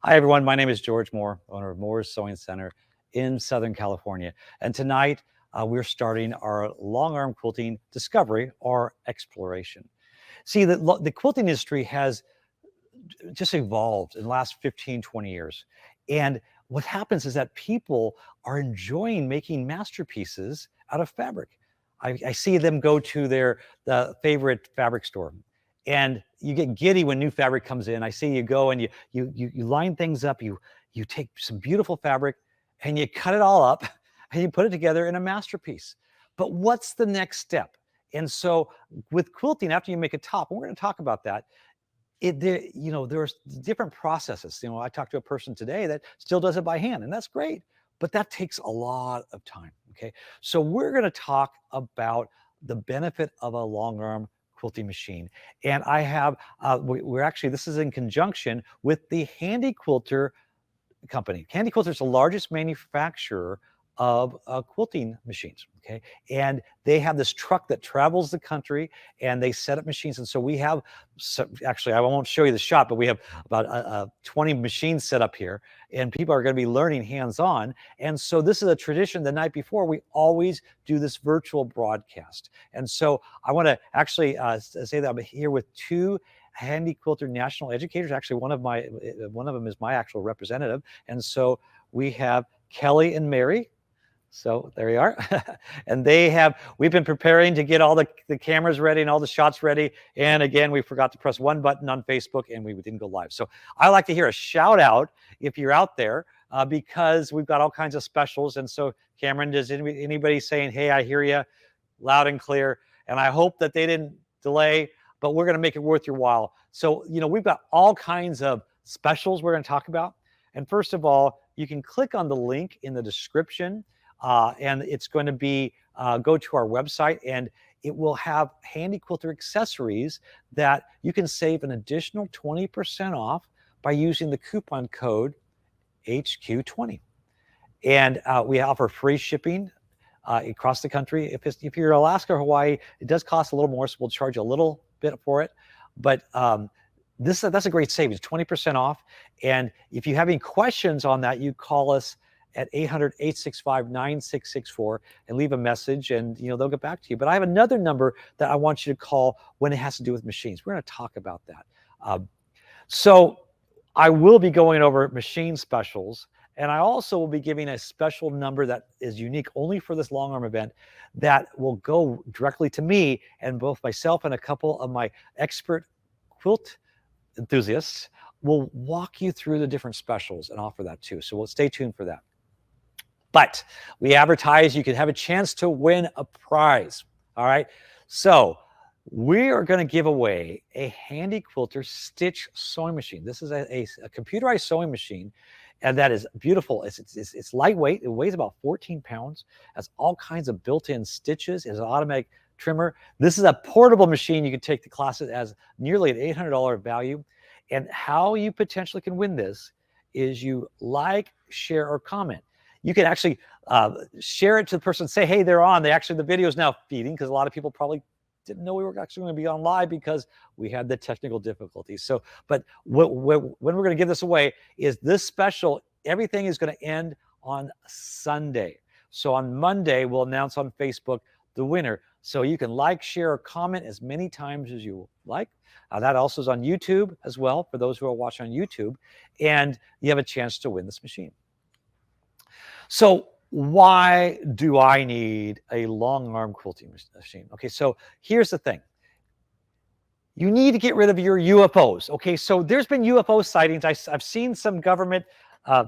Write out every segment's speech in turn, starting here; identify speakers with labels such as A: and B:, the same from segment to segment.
A: Hi, everyone. My name is George Moore, owner of Moore's Sewing Center in Southern California. And tonight, we're starting our long arm quilting discovery or exploration. See, the quilting industry has just evolved in the last 15, 20 years. And what happens is that people are enjoying making masterpieces out of fabric. I see them go to the favorite fabric store, and you get giddy when new fabric comes in. I see you go and you line things up. You take some beautiful fabric and you cut it all up and you put it together in a masterpiece. But what's the next step? And so with quilting, after you make a top, and we're going to talk about that, there's different processes. I talked to a person today that still does it by hand, and that's great, but that takes a lot of time. Okay, so we're going to talk about the benefit of a long arm quilting machine, and I have we're actually, this is in conjunction with the Handi Quilter company. Handi Quilter is the largest manufacturer of quilting machines. Okay, and they have this truck that travels the country, and they set up machines. And so we have, actually, I won't show you the shop, but we have about 20 machines set up here, and people are going to be learning hands-on. And so this is a tradition. The night before, we always do this virtual broadcast. And so I want to actually say that I'm here with two Handi Quilter national educators. Actually, one of them is my actual representative. And so we have Kelly and Mary. So there you are. And we've been preparing to get all the cameras ready and all the shots ready. And again, we forgot to press one button on Facebook and we didn't go live. So I like to hear a shout out if you're out there, because we've got all kinds of specials. And so Cameron, does anybody saying, hey, I hear you loud and clear? And I hope that they didn't delay, but we're going to make it worth your while. So, we've got all kinds of specials we're going to talk about. And first of all, you can click on the link in the description. And it's going to be, go to our website, and it will have Handi Quilter accessories that you can save an additional 20% off by using the coupon code HQ20. And we offer free shipping across the country. If you're Alaska or Hawaii, it does cost a little more, so we'll charge you a little bit for it. But that's a great savings, 20% off. And if you have any questions on that, you call us at 800-865-9664 and leave a message, and they'll get back to you. But I have another number that I want you to call when it has to do with machines. We're going to talk about that. So I will be going over machine specials, and I also will be giving a special number that is unique only for this long arm event that will go directly to me, and both myself and a couple of my expert quilt enthusiasts will walk you through the different specials and offer that too. So we'll stay tuned for that. But we advertise you can have a chance to win a prize. All right. So we are going to give away a Handi Quilter Stitch sewing machine. This is a computerized sewing machine, and that is beautiful. It's lightweight. It weighs about 14 pounds. Has all kinds of built-in stitches. It's an automatic trimmer. This is a portable machine. You can take the classes as nearly an $800 value. And how you potentially can win this is you like, share, or comment. You can actually share it to the person, say, hey, they're on. The video is now feeding, because a lot of people probably didn't know we were actually going to be on live because we had the technical difficulties. So, but when we're going to give this away is this special. Everything is going to end on Sunday. So on Monday, we'll announce on Facebook the winner. So you can like, share, or comment as many times as you like. That also is on YouTube as well, for those who are watching on YouTube. And you have a chance to win this machine. So why do I need a long arm quilting machine? Okay, so here's the thing. You need to get rid of your UFOs. Okay, so there's been UFO sightings. I've seen some government,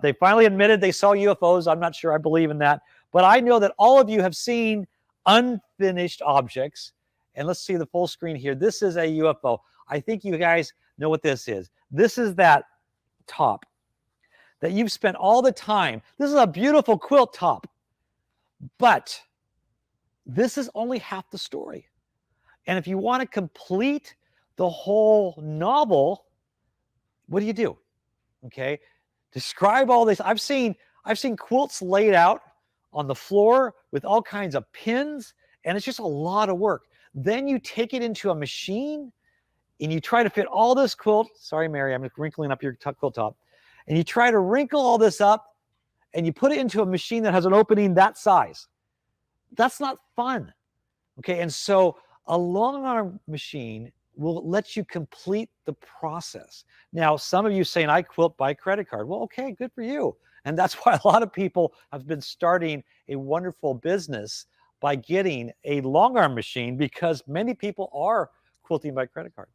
A: they finally admitted they saw UFOs. I'm not sure I believe in that. But I know that all of you have seen unfinished objects. And let's see the full screen here. This is a UFO. I think you guys know what this is. This is that top that you've spent all the time. This is a beautiful quilt top, but this is only half the story. And if you want to complete the whole novel, what do? Okay, describe all this. I've seen quilts laid out on the floor with all kinds of pins, and it's just a lot of work. Then you take it into a machine and you try to fit all this quilt. Sorry, Mary, I'm wrinkling up your quilt top. and you try to wrinkle all this up and you put it into a machine that has an opening that size. That's not fun. Okay, and so a long arm machine will let you complete the process. Now, some of you saying, I quilt by credit card. Well, okay, good for you. And that's why a lot of people have been starting a wonderful business by getting a long arm machine, because many people are quilting by credit card.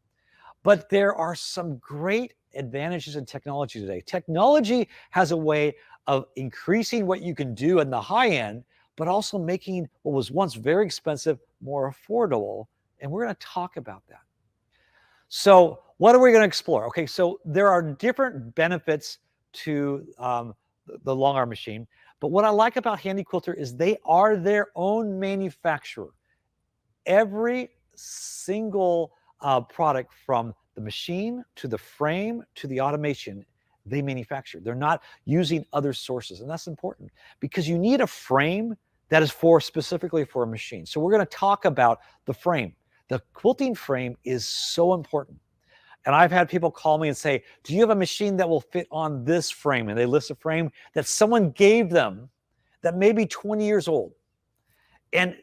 A: But there are some great advantages in technology today. Technology has a way of increasing what you can do in the high end, but also making what was once very expensive more affordable. And we're going to talk about that. So what are we going to explore? Okay, so there are different benefits to the long arm machine. But what I like about Handi Quilter is they are their own manufacturer. Every single product, from the machine to the frame to the automation, they manufacture. They're not using other sources. And that's important because you need a frame that is specifically for a machine. So we're going to talk about the frame. The quilting frame is so important. And I've had people call me and say, do you have a machine that will fit on this frame? And they list a frame that someone gave them that may be 20 years old. And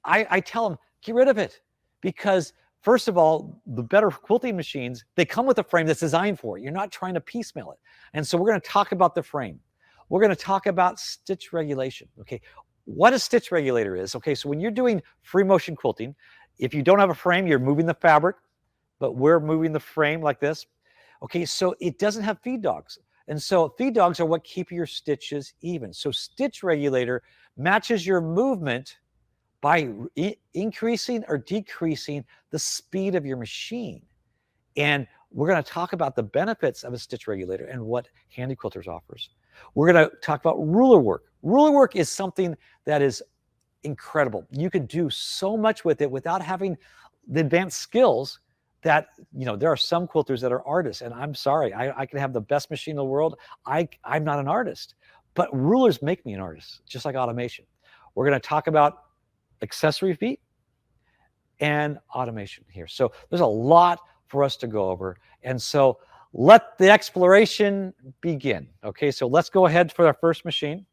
A: I tell them, get rid of it, because first of all, the better quilting machines, they come with a frame that's designed for it. You're not trying to piecemeal it. And so we're going to talk about the frame. We're going to talk about stitch regulation. Okay, what a stitch regulator is. Okay, so when you're doing free motion quilting, if you don't have a frame, you're moving the fabric, but we're moving the frame like this. Okay, so it doesn't have feed dogs. And so feed dogs are what keep your stitches even. So stitch regulator matches your movement by increasing or decreasing the speed of your machine. And we're going to talk about the benefits of a stitch regulator and what Handi Quilters offers. We're going to talk about ruler work. Ruler work is something that is incredible. You can do so much with it without having the advanced skills that, there are some quilters that are artists, and I'm sorry, I can have the best machine in the world. I'm not an artist, but rulers make me an artist, just like automation. We're going to talk about accessory feet and automation here. So there's a lot for us to go over. And so let the exploration begin. Okay, so let's go ahead for our first machine.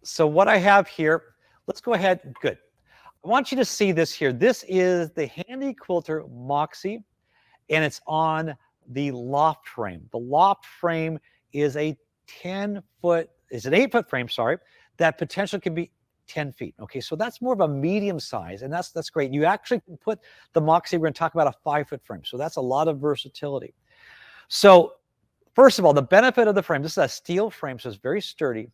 A: So what I have here, let's go ahead. Good. I want you to see this here. This is the Handi Quilter Moxie, and it's on the loft frame. The loft frame is a 10-foot, is an 8-foot frame, sorry, that potentially can be 10 feet. Okay, so that's more of a medium size, and that's great. You actually can put the Moxie, we're going to talk about a 5-foot frame, so that's a lot of versatility. So first of all, the benefit of the frame, this is a steel frame, so it's very sturdy,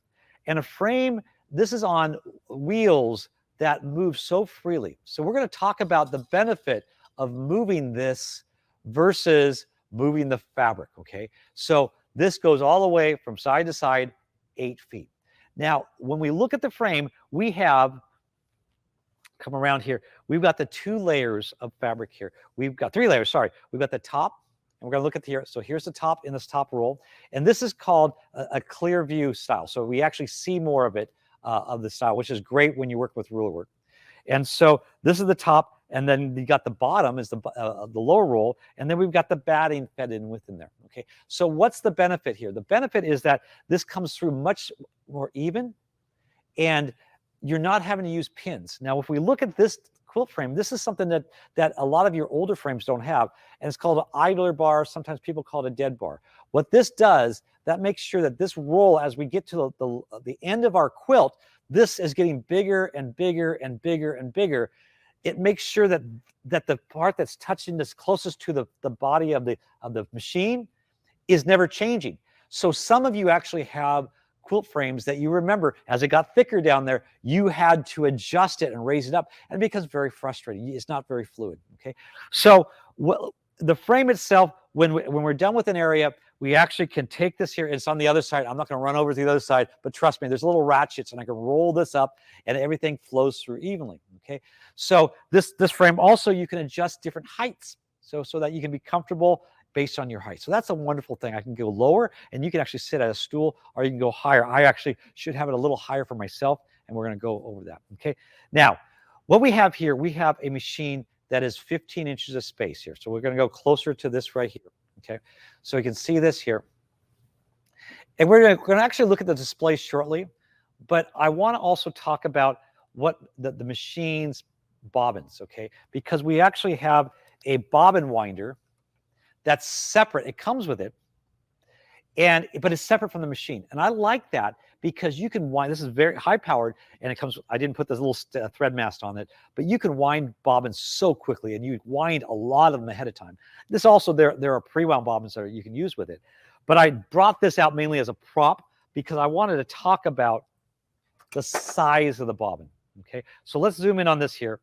A: and a frame, this is on wheels that move so freely. So we're going to talk about the benefit of moving this versus moving the fabric, okay? So this goes all the way from side to side, 8 feet. Now, when we look at the frame, we have, come around here, we've got the 2 layers of fabric here. We've got 3 layers, sorry. We've got the top, and we're going to look at here. So here's the top in this top roll, and this is called a clear view style. So we actually see more of it, of the style, which is great when you work with ruler work. And so this is the top, and then you got the bottom is the lower roll, and then we've got the batting fed in within there. Okay, so what's the benefit here? The benefit is that this comes through much more even, and you're not having to use pins. Now, if we look at this quilt frame, this is something that a lot of your older frames don't have, and it's called an idler bar. Sometimes people call it a dead bar. What this does, that makes sure that this roll, as we get to the end of our quilt, this is getting bigger and bigger and bigger and bigger. It makes sure that the part that's touching this closest to the body of the machine is never changing. So some of you actually have quilt frames that you remember as it got thicker down there, you had to adjust it and raise it up, and it becomes very frustrating. It's not very fluid. Okay, so the frame itself, when we're done with an area, we actually can take this here. It's on the other side. I'm not going to run over to the other side, but trust me, there's little ratchets, and I can roll this up, and everything flows through evenly. Okay, so this frame also, you can adjust different heights, so that you can be comfortable based on your height. So that's a wonderful thing. I can go lower, and you can actually sit at a stool, or you can go higher. I actually should have it a little higher for myself, and we're going to go over that. Okay, now what we have here, we have a machine that is 15 inches of space here. So we're going to go closer to this right here. Okay, so you can see this here. And we're going to actually look at the display shortly, but I want to also talk about what the machine's bobbins, okay? Because we actually have a bobbin winder that's separate. It comes with it, but it's separate from the machine. And I like that because you can wind, this is very high powered, and it comes, I didn't put this little thread mast on it, but you can wind bobbins so quickly, and you wind a lot of them ahead of time. This also, there are pre-wound bobbins that you can use with it. But I brought this out mainly as a prop because I wanted to talk about the size of the bobbin, okay? So let's zoom in on this here.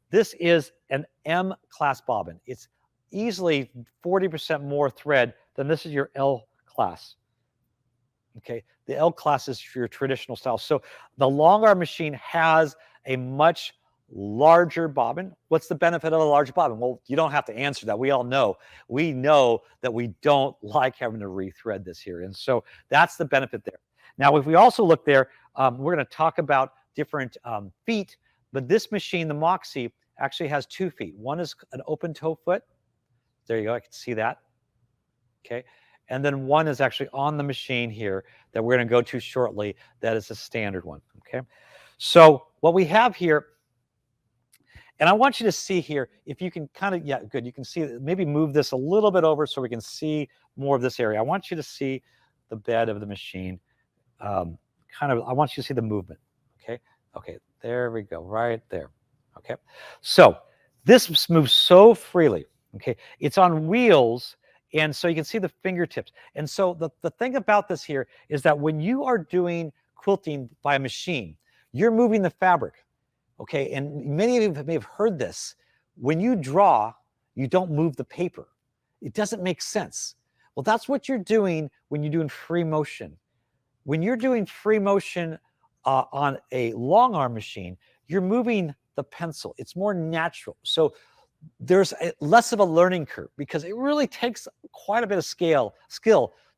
A: This is an M class bobbin. It's easily 40% more thread than this is your L class, okay? The L class is your traditional style. So the Longarm machine has a much larger bobbin. What's the benefit of a larger bobbin? Well, you don't have to answer that. We all know. We know that we don't like having to rethread this here. And so that's the benefit there. Now, if we also look there, we're going to talk about different feet, but this machine, the Moxie, actually has 2 feet. One is an open toe foot. There you go. I can see that. Okay. And then one is actually on the machine here that we're going to go to shortly. That is a standard one. Okay. So what we have here, and I want you to see here, if you can kind of, yeah, good. You can see, maybe move this a little bit over so we can see more of this area. I want you to see the bed of the machine. I want you to see the movement. Okay. Okay. There we go. Right there. Okay. So this moves so freely. Okay. It's on wheels. And so you can see the fingertips. And so the thing about this here is that when you are doing quilting by a machine, you're moving the fabric. Okay, and many of you may have heard this. When you draw, you don't move the paper. It doesn't make sense. Well, that's what you're doing when you're doing free motion. When you're doing free motion on a Longarm machine, you're moving the pencil. It's more natural. So there's less of a learning curve because it really takes quite a bit of skill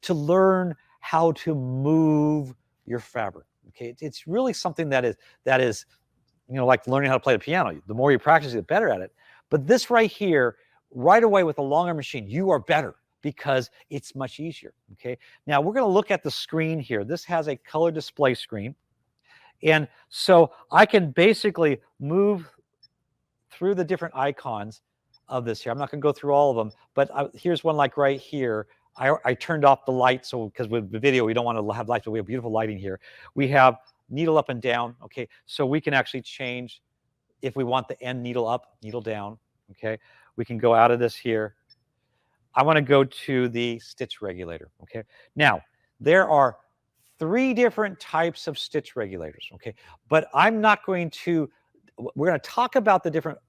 A: to learn how to move your fabric. Okay, it's really something that is like learning how to play the piano. The more you practice, you get better at it. But this right here, right away with the Longarm machine, you are better because it's much easier, okay? Now, we're going to look at the screen here. This has a color display screen. And so I can basically move through the different icons of this here. I'm not going to go through all of them, but here's one like right here. I turned off the light, so because with the video, we don't want to have lights, but we have beautiful lighting here. We have needle up and down, okay? So we can actually change if we want the end needle up, needle down, okay? We can go out of this here. I want to go to the stitch regulator, okay? Now, there are 3 different types of stitch regulators, okay? But I'm not going to, we're going to talk about the different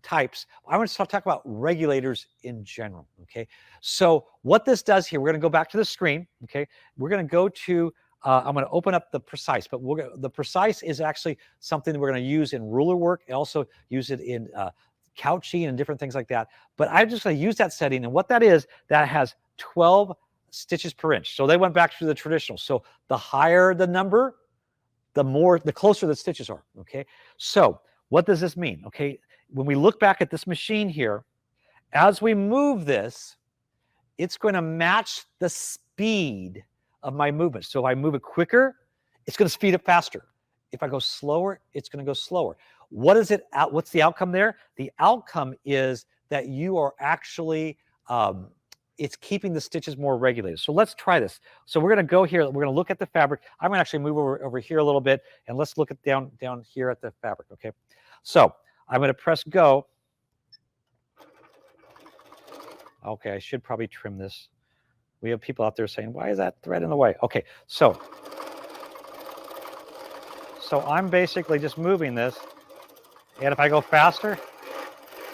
A: types. I want to talk about regulators in general, okay? So what this does here, we're going to go back to the screen, okay? We're going to go to, I'm going to open up the precise, but the precise is actually something that we're going to use in ruler work and also use it in couching and different things like that. But I'm just going to use that setting, and what that is, that has 12 stitches per inch. So they went back to the traditional. So the higher the number, the closer the stitches are, okay? So what does this mean? Okay, when we look back at this machine here, as we move this, it's going to match the speed of my movement. So if I move it quicker, it's going to speed up faster. If I go slower, it's going to go slower. What's the outcome there? The outcome is that you are actually, it's keeping the stitches more regulated. So let's try this. So we're going to go here. We're going to look at the fabric. I'm going to actually move over here a little bit, and let's look at down here at the fabric, okay? So I'm going to press go. Okay, I should probably trim this. We have people out there saying, why is that thread in the way? Okay, so I'm basically just moving this, and if I go faster,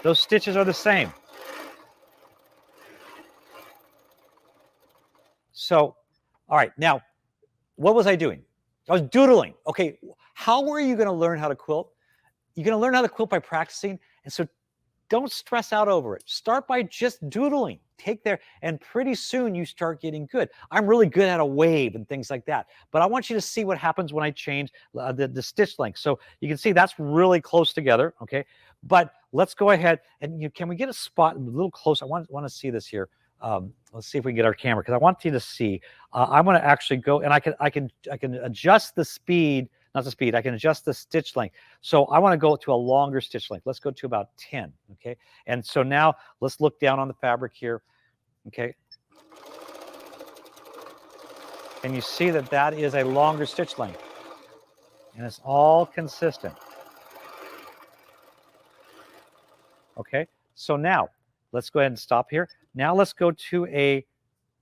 A: those stitches are the same. So, all right, now, what was I doing? I was doodling. Okay, how are you going to learn how to quilt? You're going to learn how to quilt by practicing, and so don't stress out over it. Start by just doodling. Take there, and pretty soon you start getting good. I'm really good at a wave and things like that, but I want you to see what happens when I change the stitch length. So you can see that's really close together, okay? But let's go ahead and can we get a spot a little close? I want to see this here. Let's see if we can get our camera because I want you to see. I'm going to actually go and I can adjust the speed, not the speed. I can adjust the stitch length. So I want to go to a longer stitch length. Let's go to about 10. Okay, and so now let's look down on the fabric here. Okay, and you see that that is a longer stitch length, and it's all consistent. Okay, so now let's go ahead and stop here. Now let's go to a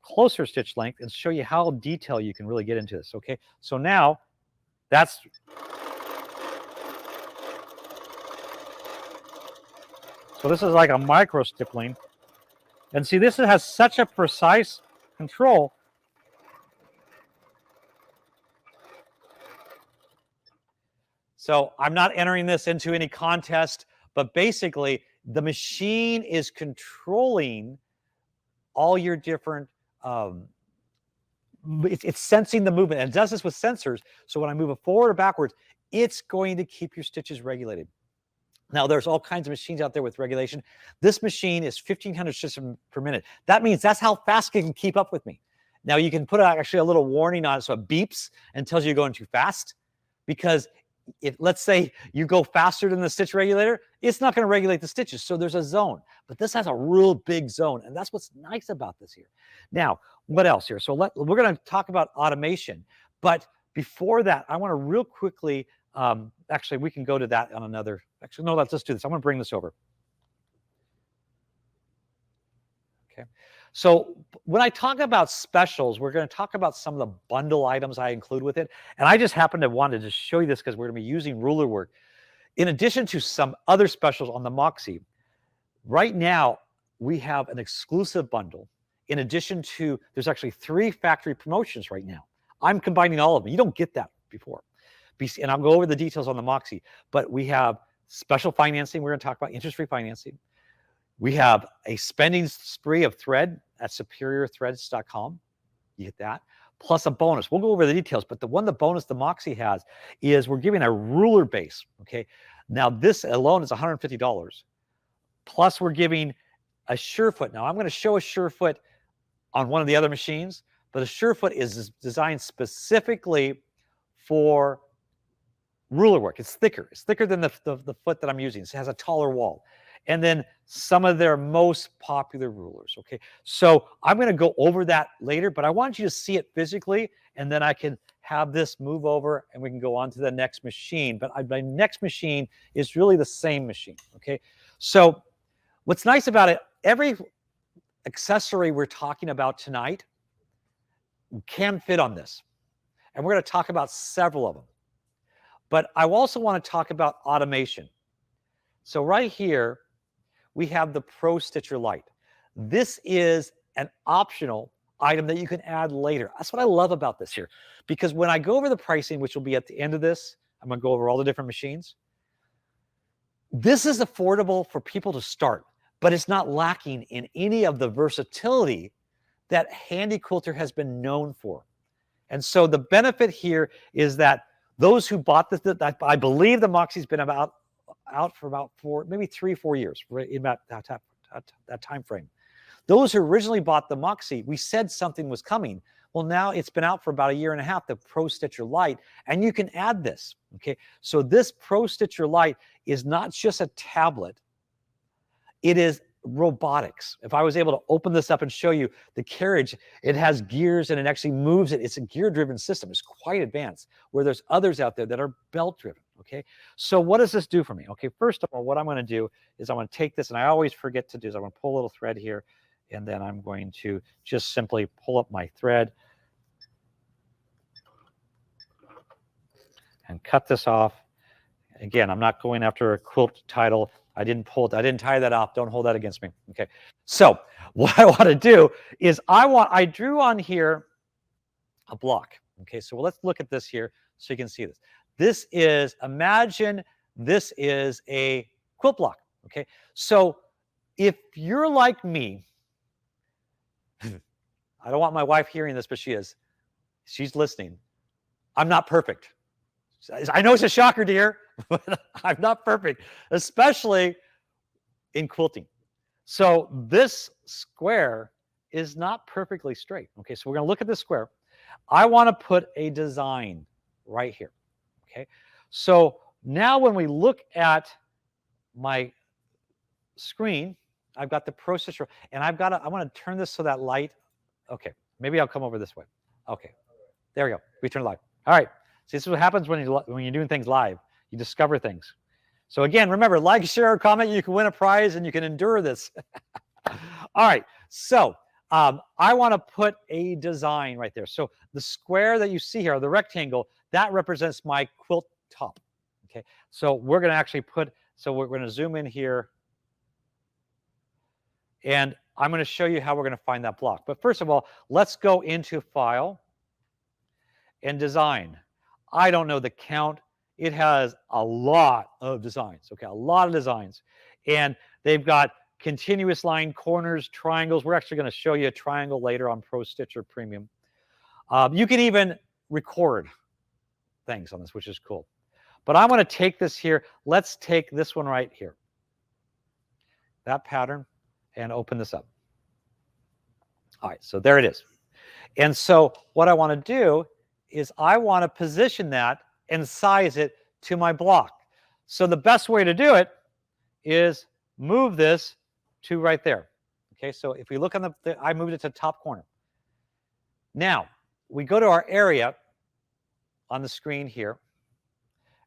A: closer stitch length and show you how detailed you can really get into this. Okay, so now that's so this is like a micro stippling, and see this has such a precise control. So I'm not entering this into any contest, but basically the machine is controlling all your different, it's sensing the movement, and it does this with sensors. So when I move it forward or backwards, it's going to keep your stitches regulated. Now, there's all kinds of machines out there with regulation. This machine is 1,500 stitches per minute. That means that's how fast it can keep up with me. Now, you can put actually a little warning on it so it beeps and tells you you're going too fast, because if let's say you go faster than the stitch regulator, it's not going to regulate the stitches. So there's a zone, but this has a real big zone. And that's what's nice about this here. Now, what else here? So we're going to talk about automation, but before that, I want to real quickly, actually, we can go to that on another, actually, no, let's just do this. I'm going to bring this over. Okay. So when I talk about specials, we're going to talk about some of the bundle items I include with it. And I just happened to want to just show you this because we're going to be using ruler work. In addition to some other specials on the Moxie, right now we have an exclusive bundle. In addition to, there's actually 3 factory promotions right now. I'm combining all of them. You don't get that before. And I'll go over the details on the Moxie. But we have special financing. We're going to talk about interest-free financing. We have a spending spree of thread at superiorthreads.com. You get that. Plus a bonus. We'll go over the details, but the bonus the Moxie has is we're giving a ruler base. Okay. Now this alone is $150. Plus we're giving a Surefoot. Now I'm going to show a Surefoot on one of the other machines, but a Surefoot is designed specifically for ruler work. It's thicker. It's thicker than the foot that I'm using. It has a taller wall. And then some of their most popular rulers. Okay, so I'm going to go over that later, but I want you to see it physically, and then I can have this move over and we can go on to the next machine. But my next machine is really the same machine. Okay, so what's nice about it, every accessory we're talking about tonight can fit on this. And we're going to talk about several of them. But I also want to talk about automation. So right here, we have the Pro Stitcher Lite. This is an optional item that you can add later. That's what I love about this here. Because when I go over the pricing, which will be at the end of this, I'm going to go over all the different machines. This is affordable for people to start, but it's not lacking in any of the versatility that Handi Quilter has been known for. And so the benefit here is that those who bought this, I believe the Moxie's been out for about 3-4 years, right, in that time frame. Those who originally bought the Moxie, we said something was coming. Well, now it's been out for about 1.5 years, the Pro Stitcher Lite, and you can add this. Okay, so this Pro Stitcher Lite is not just a tablet; it is robotics. If I was able to open this up and show you the carriage, it has gears and it actually moves it. It's a gear-driven system. It's quite advanced, where there's others out there that are belt-driven. Okay, so what does this do for me? Okay, first of all, what I'm going to do is I'm going to take this, and I always forget to do is I'm going to pull a little thread here, and then I'm going to just simply pull up my thread and cut this off. Again, I'm not going after a quilt title. I didn't tie that off. Don't hold that against me. Okay. So what I want to do is I drew on here a block. Okay. So let's look at this here so you can see this. This is, imagine this is a quilt block. Okay. So if you're like me, I don't want my wife hearing this, but she is. She's listening. I'm not perfect. I know it's a shocker, dear, but I'm not perfect, especially in quilting. So this square is not perfectly straight. Okay, so we're going to look at this square. I want to put a design right here. Okay, so now when we look at my screen, I've got the processor, and I want to turn this so that light. Okay, maybe I'll come over this way. Okay, there we go. We turn live. All right. See, this is what happens when you're doing things live. You discover things. So again, remember, like, share, comment. You can win a prize, and you can endure this. All right. So I want to put a design right there. So the square that you see here, the rectangle, that represents my quilt top. Okay. So we're going to actually put. So we're going to zoom in here. And I'm going to show you how we're going to find that block. But first of all, let's go into File and Design. I don't know the count. It has a lot of designs, okay, a lot of designs. And they've got continuous line, corners, triangles. We're actually going to show you a triangle later on Pro Stitcher Premium. You can even record things on this, which is cool. But I want to take this here. Let's take this one right here, that pattern, and open this up. All right, so there it is. And so what I want to do is I want to position that and size it to my block. So the best way to do it is move this to right there. Okay, so if we look on I moved it to the top corner. Now, we go to our area on the screen here.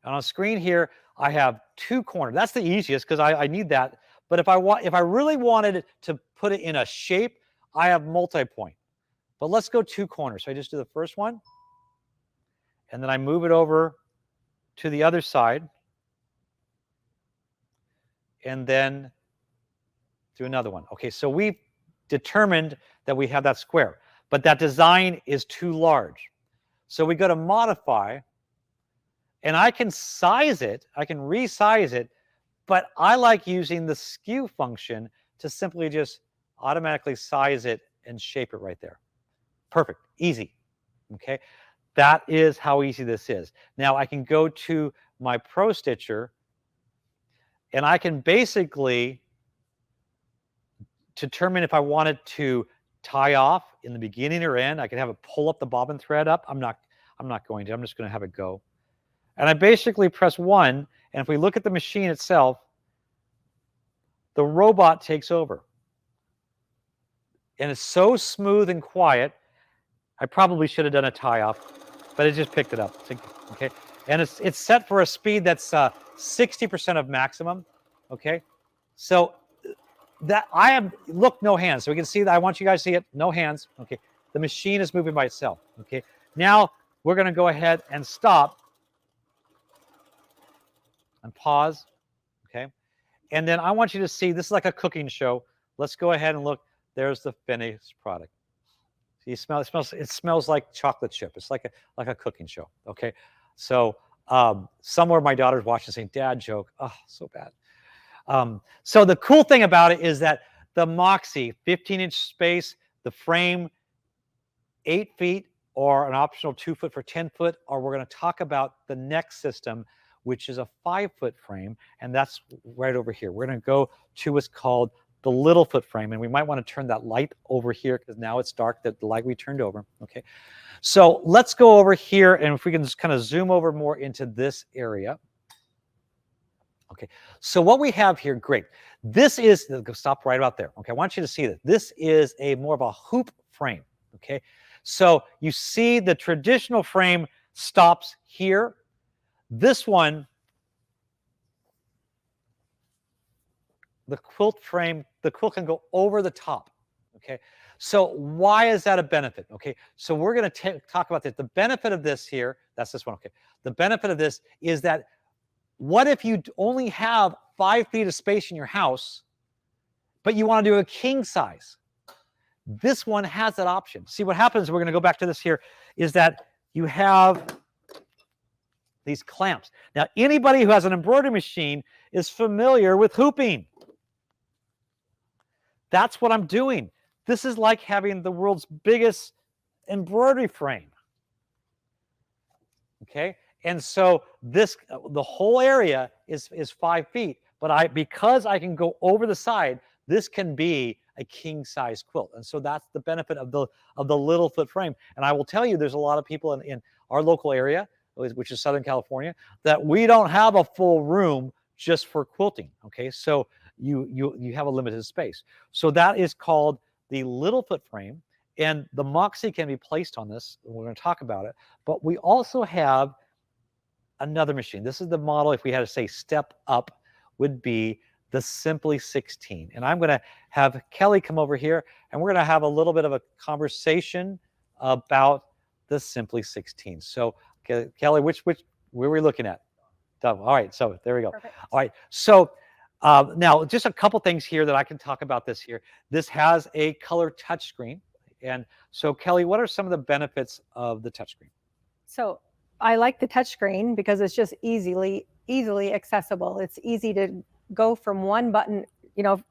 A: And on the screen here, I have 2 corners. That's the easiest because I need that. But if I really wanted to put it in a shape, I have multi-point. But let's go 2 corners. So I just do the first one, and then I move it over to the other side, and then do another one. Okay, so we've determined that we have that square, but that design is too large. So we go to Modify, and I can size it. I can resize it, but I like using the skew function to simply just automatically size it and shape it right there. Perfect, easy, okay? That is how easy this is. Now I can go to my Pro Stitcher, and I can basically determine if I wanted to tie off in the beginning or end. I can have it pull up the bobbin thread up. I'm not going to. I'm just going to have it go. And I basically press 1, and if we look at the machine itself, the robot takes over. And it's so smooth and quiet. I probably should have done a tie-off, but it just picked it up. Okay, and it's set for a speed that's 60% of maximum. Okay, so that I have no hands, so we can see that. I want you guys to see it. No hands. Okay, the machine is moving by itself. Okay, now we're going to go ahead and stop and pause. Okay, and then I want you to see this is like a cooking show. Let's go ahead and look. There's the finished product. You smell it smells like chocolate chip. It's like a cooking show. Okay, so somewhere my daughter's watching saying, "Dad joke." Oh, so bad. So the cool thing about it is that the Moxie 15-inch space, the frame 8 feet, or an optional 2 foot for 10 foot, or we're going to talk about the next system, which is a 5-foot frame, and that's right over here. We're going to go to what's called the little foot frame, and we might want to turn that light over here because now it's dark, the light we turned over. Okay, so let's go over here, and if we can just kind of zoom over more into this area. Okay, so what we have here, great. This is, stop right about there. Okay, I want you to see that. This is more of a hoop frame. Okay, so you see the traditional frame stops here. This one, the quilt frame, the quilt can go over the top. Okay, so why is that a benefit? Okay, so we're going to talk about this. The benefit of this here, that's this one. Okay, the benefit of this is that what if you only have 5 feet of space in your house, but you want to do a king size? This one has that option. See what happens, we're going to go back to this here, is that you have these clamps. Now, anybody who has an embroidery machine is familiar with hooping. That's what I'm doing. This is like having the world's biggest embroidery frame. Okay? And so the whole area is 5 feet, But because I can go over the side, this can be a king size quilt. And so that's the benefit of the little foot frame. And I will tell you, there's a lot of people in our local area, which is Southern California, that we don't have a full room just for quilting. Okay, so you have a limited space. So that is called the little foot frame, and the Moxie can be placed on this. We're going to talk about it, but we also have another machine. This is the model, if we had to say step up, would be the Simply 16. And I'm going to have Kelly come over here, and we're going to have a little bit of a conversation about the Simply 16. So, Kelly, where are we looking at? All right, so there we go.
B: Perfect.
A: All right, so now just a couple things here that I can talk about this here. This has a color touchscreen. And so, Kelly, what are some of the benefits of the touchscreen?
B: So I like the touchscreen because it's just easily accessible. It's easy to go from one button. You know,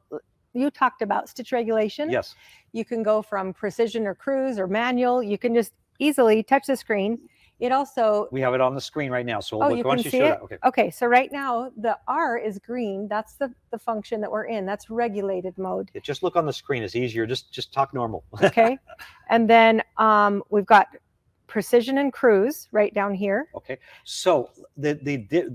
B: you talked about stitch regulation.
A: Yes.
B: You can go from precision or cruise or manual. You can just easily touch the screen. It also,
A: we have it on the screen right now. So
B: why don't you show that?
A: Okay.
B: Okay, so right now the R is green. That's the function that we're in. That's regulated mode.
A: Yeah, just look on the screen. It's easier. Just talk normal.
B: Okay. And then we've got precision and cruise right down here.
A: Okay. So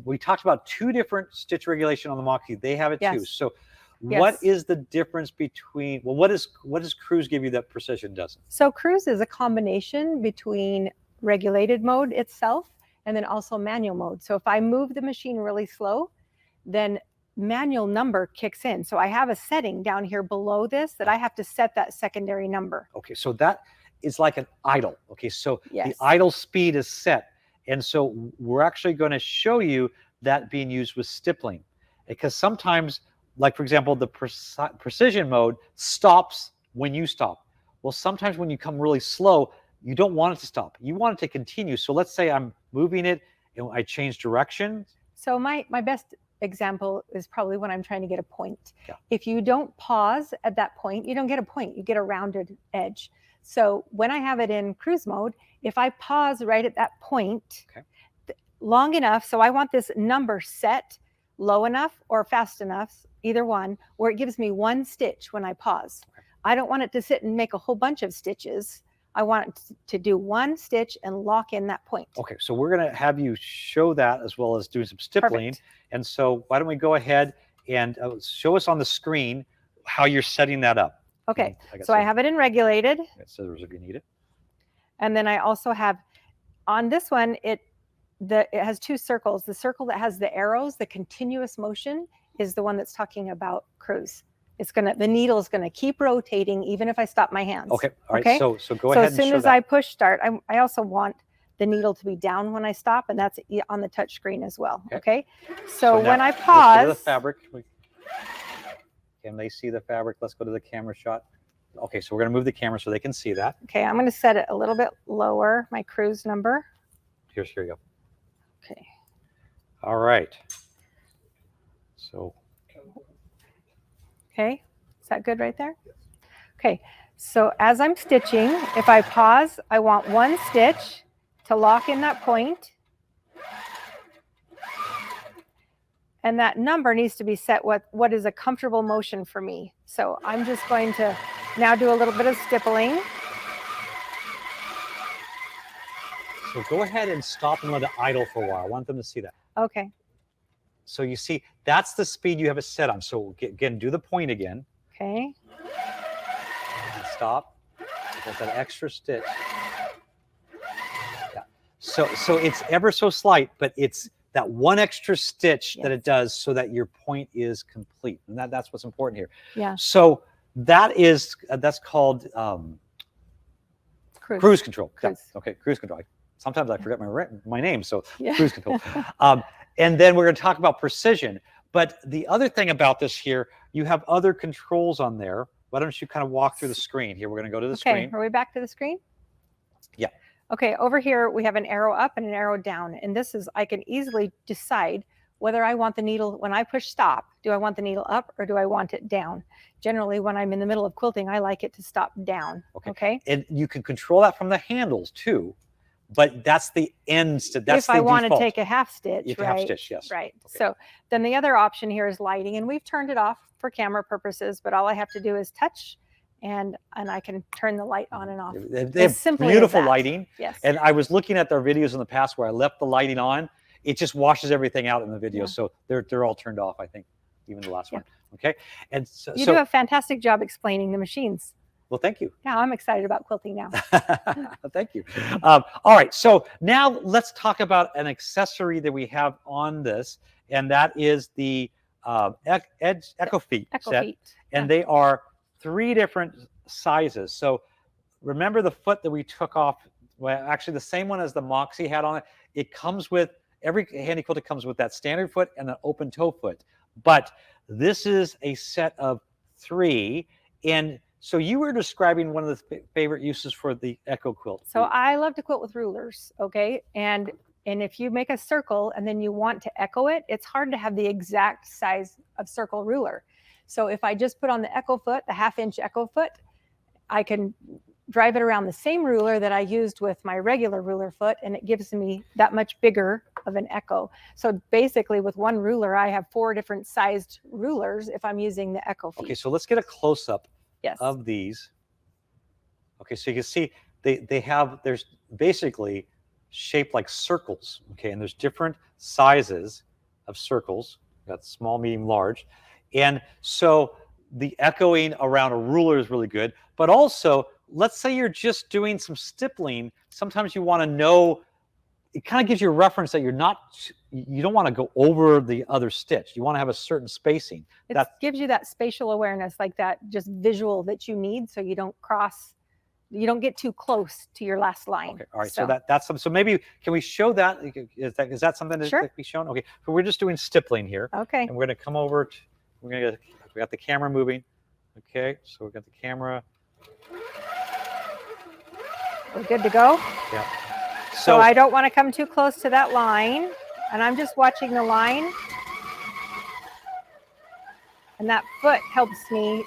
A: we talked about two different stitch regulation on the Moxie. They have it too. So what is the difference between, well, what does cruise give you that precision doesn't?
B: So cruise is a combination between regulated mode itself and then also manual mode. So if I move the machine really slow, then manual number kicks in. So I have a setting down here below this that I have to set that secondary number.
A: Okay, so that is like an idle. Okay, so
B: yes.
A: The idle speed is set. And so we're actually going to show you that being used with stippling, because sometimes, like for example, the precision mode stops when you stop. Well, sometimes when you come really slow, you don't want it to stop. You want it to continue. So let's say I'm moving it and I change direction.
B: So my best example is probably when I'm trying to get a point.
A: Yeah.
B: If you don't pause at that point, you don't get a point. You get a rounded edge. So when I have it in cruise mode, if I pause right at that point, long enough, so I want this number set low enough or fast enough, either one, where it gives me one stitch when I pause. I don't want it to sit and make a whole bunch of stitches. I want it to do one stitch and lock in that point.
A: Okay, so we're going to have you show that as well as doing some stippling.
B: Perfect.
A: And so why don't we go ahead and show us on the screen how you're setting that up.
B: Okay, so I have it in regulated.
A: I got scissors if you need it.
B: And then I also have, on this one, it has two circles. The circle that has the arrows, the continuous motion, is the one that's talking about cruise. The needle is gonna keep rotating even if I stop my hands.
A: Okay, all right,
B: okay?
A: So go ahead and show that.
B: So as soon as I push start, I also want the needle to be down when I stop, and that's on the touch screen as well, okay? So when I pause.
A: Let's go to the fabric. Can they see the fabric? Let's go to the camera shot. Okay, so we're gonna move the camera so they can see that.
B: Okay, I'm gonna set it a little bit lower, my cruise number.
A: Here you go.
B: Okay.
A: All right. So.
B: Okay, is that good right there? Okay, so as I'm stitching, if I pause, I want one stitch to lock in that point. And that number needs to be set what is a comfortable motion for me. So I'm just going to now do a little bit of stippling.
A: So go ahead and stop and let it idle for a while. I want them to see that.
B: Okay.
A: So you see, that's the speed you have it set on. So again, do the point again.
B: Okay.
A: And stop. Get that extra stitch. Yeah. So it's ever so slight, but it's that one extra stitch that it does so that your point is complete. And that's what's important here.
B: Yeah.
A: So that's called cruise control.
B: Cruise.
A: Yeah. Okay, cruise control. Sometimes I forget my name, so
B: yeah.
A: Cruise control. And then we're going to talk about precision. But the other thing about this here, you have other controls on there. Why don't you kind of walk through the screen here? We're going to go to the screen.
B: Okay, are we back to the screen?
A: Yeah.
B: Okay, over here we have an arrow up and an arrow down. And this is, I can easily decide whether I want the needle, when I push stop, do I want the needle up or do I want it down? Generally, when I'm in the middle of quilting, I like it to stop down. Okay.
A: And you can control that from the handles too. but that's the end stitch. That's
B: if I want to
A: default.
B: take a half stitch,
A: If
B: right?
A: half stitch, yes.
B: Right.
A: Okay.
B: So then the other option here is lighting, and we've turned it off for camera purposes, but all I have to do is touch, and I can turn the light on and off.
A: They have beautiful lighting.
B: Yes.
A: And I was looking at their videos in the past where I left the lighting on. It just washes everything out in the video. Yeah. So they're all turned off, I think, even the last one. Okay. And so
B: you do a fantastic job explaining the machines.
A: Well, thank you.
B: Yeah, I'm excited about quilting now.
A: Thank you. All right. So now let's talk about an accessory that we have on this, and that is the Echo Feet set. And they are 3 different sizes. So remember the foot that we took off, well, actually the same one as the Moxie had on it. It comes with, every Handi quilter comes with that standard foot and an open toe foot. But this is a set of 3. And so you were describing one of the favorite uses for the Echo quilt.
B: So I love to quilt with rulers, okay? And if you make a circle and then you want to echo it, it's hard to have the exact size of circle ruler. So if I just put on the Echo foot, the 1/2-inch Echo foot, I can drive it around the same ruler that I used with my regular ruler foot, and it gives me that much bigger of an Echo. So basically with one ruler, I have 4 different sized rulers if I'm using the Echo feet.
A: Okay, so let's get a close-up
B: yes.
A: of these. Okay, so you can see there's basically shaped like circles, okay, and there's different sizes of circles. We've got small, medium, large. And so the echoing around a ruler is really good, but also let's say you're just doing some stippling. Sometimes you want to know, it kind of gives you a reference that you don't want to go over the other stitch. You want to have a certain spacing.
B: It gives you that spatial awareness, like that just visual that you need, so you don't get too close to your last line.
A: Okay, all right. So that's something. So maybe can we show that? Is that something that can be shown? Okay. So we're just doing stippling here.
B: Okay.
A: And we're going to come over. We got the camera moving. Okay. So we got the camera.
B: We're good to go.
A: Yeah.
B: So I don't want to come too close to that line, and I'm just watching the line, and that foot helps me.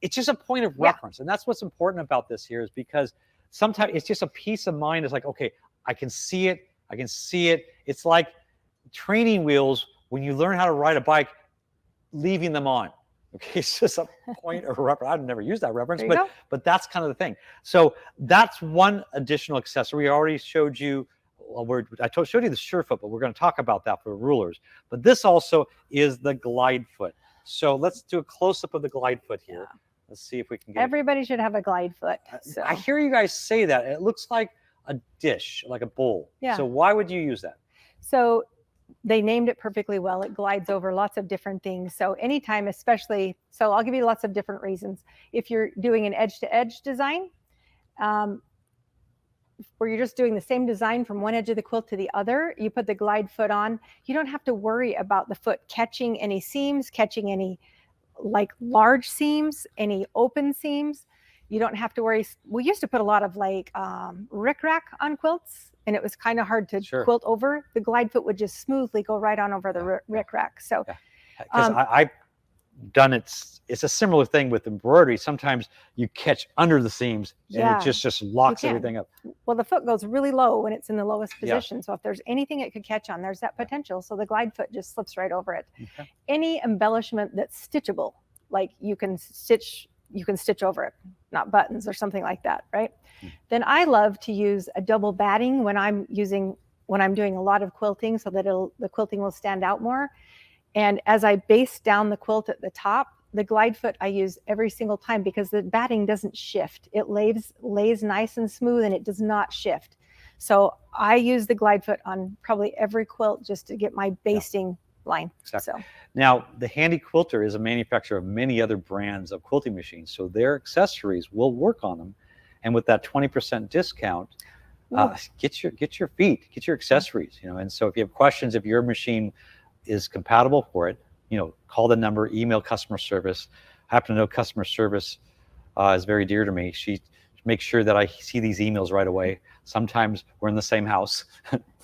A: It's just a point of reference. And that's what's important about this here, is because sometimes it's just a peace of mind. It's like, okay, I can see it. I can see it. It's like training wheels when you learn how to ride a bike, leaving them on. Okay, it's just a point of reference. I've never used that reference, but that's kind of the thing. So that's one additional accessory. I already showed you, showed you the Surefoot, but we're going to talk about that for rulers. But this also is the glide foot. So let's do a close-up of the glide foot here. Yeah. Let's see if we can get
B: Everybody should have a glide foot. So.
A: I hear you guys say that. It looks like a dish, like a bowl.
B: Yeah.
A: So why would you use that?
B: So they named it perfectly well. It glides over lots of different things. So anytime, especially, so I'll give you lots of different reasons. If you're doing an edge-to-edge design, where you're just doing the same design from one edge of the quilt to the other, you put the glide foot on, you don't have to worry about the foot catching any seams, catching any like large seams, any open seams. You don't have to worry. We used to put a lot of like rickrack on quilts, and it was kind of hard to quilt over. The glide foot would just smoothly go right on over the rickrack. So
A: because I've done it. It's a similar thing with embroidery. Sometimes you catch under the seams and it just locks everything up.
B: Well, the foot goes really low when it's in the lowest position. So if there's anything it could catch on, there's that potential. So the glide foot just slips right over it. Okay. Any embellishment that's stitchable, like you can stitch over it, not buttons or something like that, right? Then I love to use a double batting when I'm doing a lot of quilting, so that the quilting will stand out more. And as I base down the quilt at the top, the glide foot I use every single time, because the batting doesn't shift. It lays nice and smooth, and it does not shift. So I use the glide foot on probably every quilt just to get my basting line.
A: Exactly. So now the Handi Quilter is a manufacturer of many other brands of quilting machines, so their accessories will work on them. And with that 20% discount, get your feet, get your accessories, and so if you have questions, if your machine is compatible for it, call the number, email customer service. I happen to know customer service is very dear to me. She makes sure that I see these emails right away. Sometimes we're in the same house,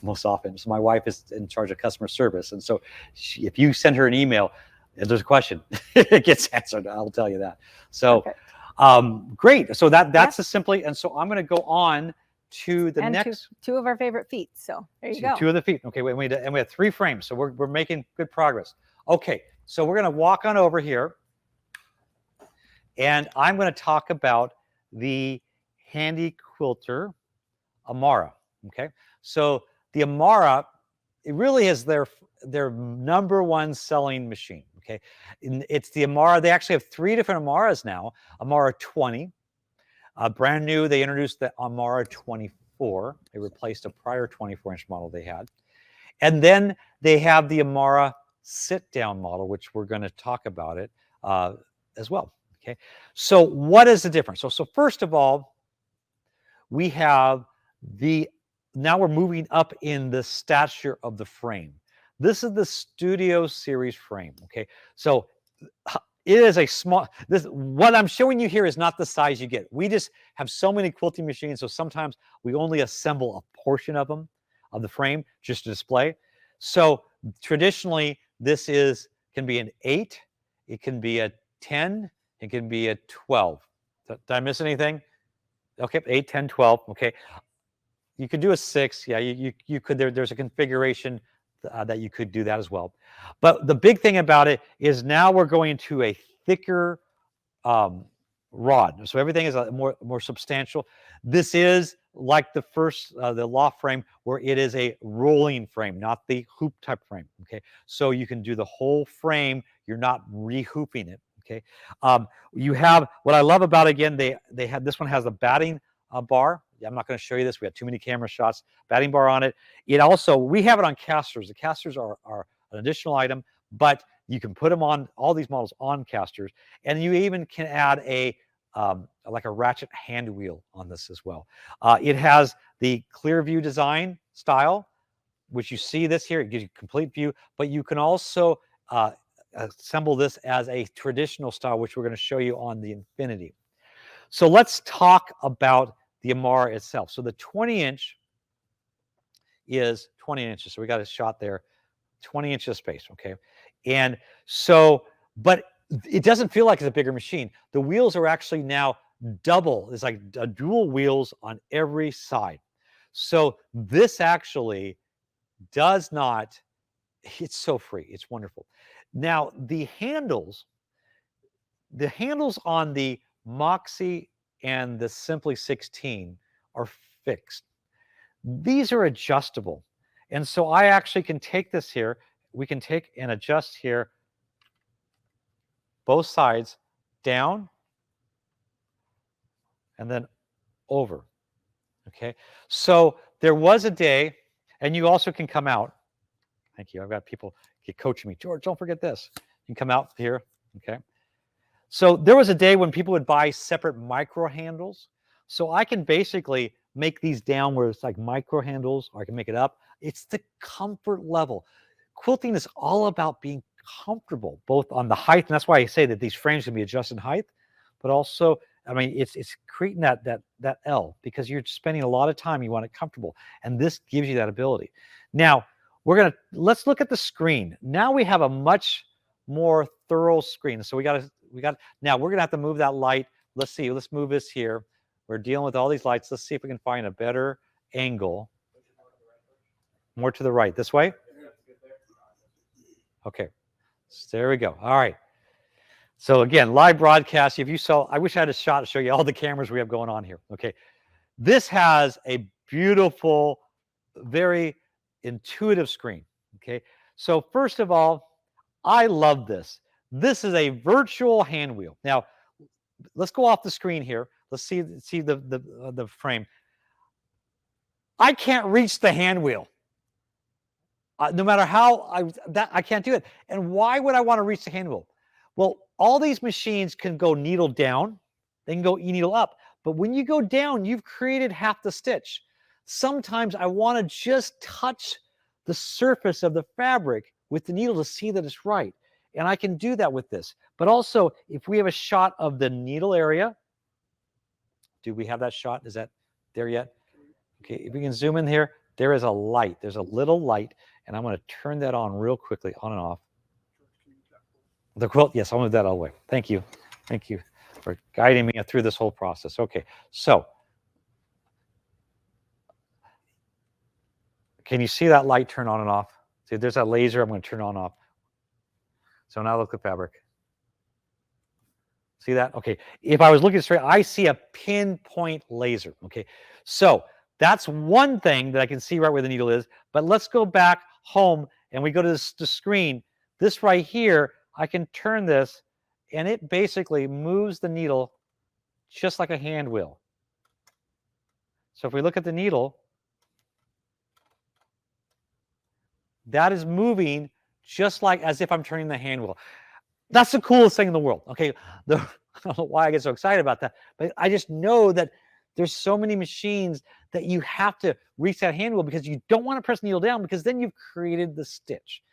A: most often. So my wife is in charge of customer service. And so if you send her an email, if there's a question, it gets answered. I'll tell you that. So great. So that's a simply, and so I'm going to go on to the
B: and
A: next.
B: two of our favorite feet. So there you go.
A: Two of the feet. Okay, wait, and we have 3 frames, so we're making good progress. Okay, so we're going to walk on over here, and I'm going to talk about the Handi Quilter Amara. Okay, so the Amara, it really is their #1 selling machine. Okay, it's the Amara. They actually have 3 different Amaras now. Amara 20, brand new. They introduced the Amara 24. They replaced a prior 24-inch model they had, and then they have the Amara sit-down model, which we're going to talk about it as well. Okay, so what is the difference? So first of all, we have now we're moving up in the stature of the frame. This is the Studio Series frame. Okay, so it is a small. What I'm showing you here is not the size you get. We just have so many quilting machines, so sometimes we only assemble a portion of them, of the frame, just to display. So traditionally, this can be an 8, it can be a 10, it can be a 12. Did I miss anything? Okay, 8, 10, 12. Okay, you could do a 6. Yeah, you could. There's a configuration that you could do that as well. But the big thing about it is now we're going to a thicker rod, so everything is more substantial. This is like the first the loft frame, where it is a rolling frame, not the hoop type frame. Okay, so you can do the whole frame. You're not re-hooping it. Okay, you have what I love about, again, they have, this one has a batting bar. I'm not going to show you this. We have too many camera shots. Batting bar on it. It also, we have it on casters. The casters are an additional item, but you can put them on all these models on casters, and you even can add a like a ratchet hand wheel on this as well. It has the clear view design style, which you see this here. It gives you complete view, but you can also assemble this as a traditional style, which we're going to show you on the Infinity. So let's talk about the Amara itself. So the 20-inch is 20 inches. So we got a shot there, 20 inches of space. Okay, and so, but it doesn't feel like it's a bigger machine. The wheels are actually now double. It's like dual wheels on every side. So this actually does not. It's so free. It's wonderful. Now the handles on the Moxie and the Simply 16 are fixed. These are adjustable. And so I actually can take this here. We can take and adjust here both sides down and then over. Okay. So there was a day, and you also can come out. Thank you. I've got people coaching me. George, don't forget this. You can come out here. Okay. So there was a day when people would buy separate micro handles. So I can basically make these down where it's like micro handles, or I can make it up. It's the comfort level. Quilting is all about being comfortable, both on the height, and that's why I say that these frames can be adjusted in height, but also, I mean, it's creating that L, because you're spending a lot of time, you want it comfortable, and this gives you that ability. Now, let's look at the screen. Now we have a much more thorough screen. So now we're gonna have to move that light. Let's see, let's move this here. We're dealing with all these lights. Let's see if we can find a better angle. More to the right, this way? Okay, so there we go. All right. So again, live broadcast. If you saw, I wish I had a shot to show you all the cameras we have going on here. Okay, this has a beautiful, very intuitive screen. Okay, so first of all, I love this. This is a virtual hand wheel. Now, let's go off the screen here. Let's see the frame. I can't reach the hand wheel. No matter how I can't do it. And why would I want to reach the hand wheel? Well, all these machines can go needle down, they can go needle up. But when you go down, you've created half the stitch. Sometimes I want to just touch the surface of the fabric with the needle to see that it's right. And I can do that with this. But also, if we have a shot of the needle area, do we have that shot? Is that there yet? Okay, if we can zoom in here, there is a light. There's a little light, and I'm going to turn that on real quickly, on and off. The quilt, yes, I'll move that all the way. Thank you. Thank you for guiding me through this whole process. Okay, so Can you see that light turn on and off? See, there's that laser. I'm going to turn on and off. So now look at the fabric. See that? Okay. If I was looking straight, I see a pinpoint laser. Okay. So that's one thing that I can see right where the needle is. But let's go back home and we go to the screen. This right here, I can turn this and it basically moves the needle just like a hand wheel. So if we look at the needle, that is moving just like as if I'm turning the hand wheel. That's the coolest thing in the world. Okay. I don't know why I get so excited about that, but I just know that there's so many machines that you have to reach that hand wheel because you don't want to press the needle down because then you've created the stitch.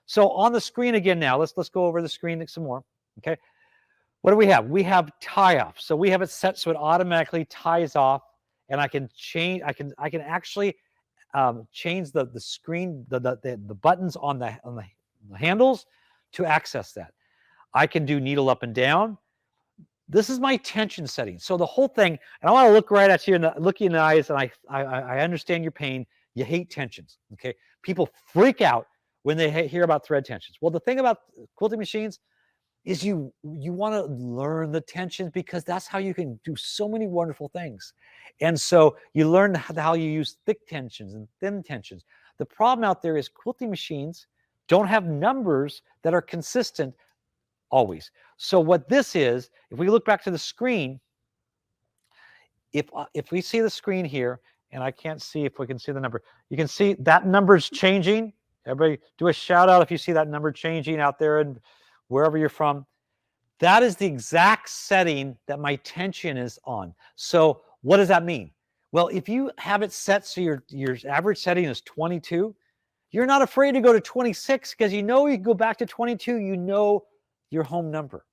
A: So on the screen again now, let's go over the screen some more. Okay. What do we have? We have tie off. So we have it set so it automatically ties off, and I can change. I can actually change the screen, the buttons on the handles to access that. I can do needle up and down. This is my tension setting. So the whole thing, and I want to look right at you and look you in the eyes, and I understand your pain. You hate tensions. Okay, people freak out when they hear about thread tensions. Well, the thing about quilting machines is you want to learn the tensions because that's how you can do so many wonderful things. And so you learn how you use thick tensions and thin tensions. The problem out there is quilting machines don't have numbers that are consistent always. So what this is, if we look back to the screen, if we see the screen here, and I can't see if we can see the number, you can see that number's changing. Everybody do a shout out if you see that number changing out there and wherever you're from. That is the exact setting that my tension is on. So what does that mean? Well, if you have it set so your average setting is 22, you're not afraid to go to 26 because you know you can go back to 22, you know your home number.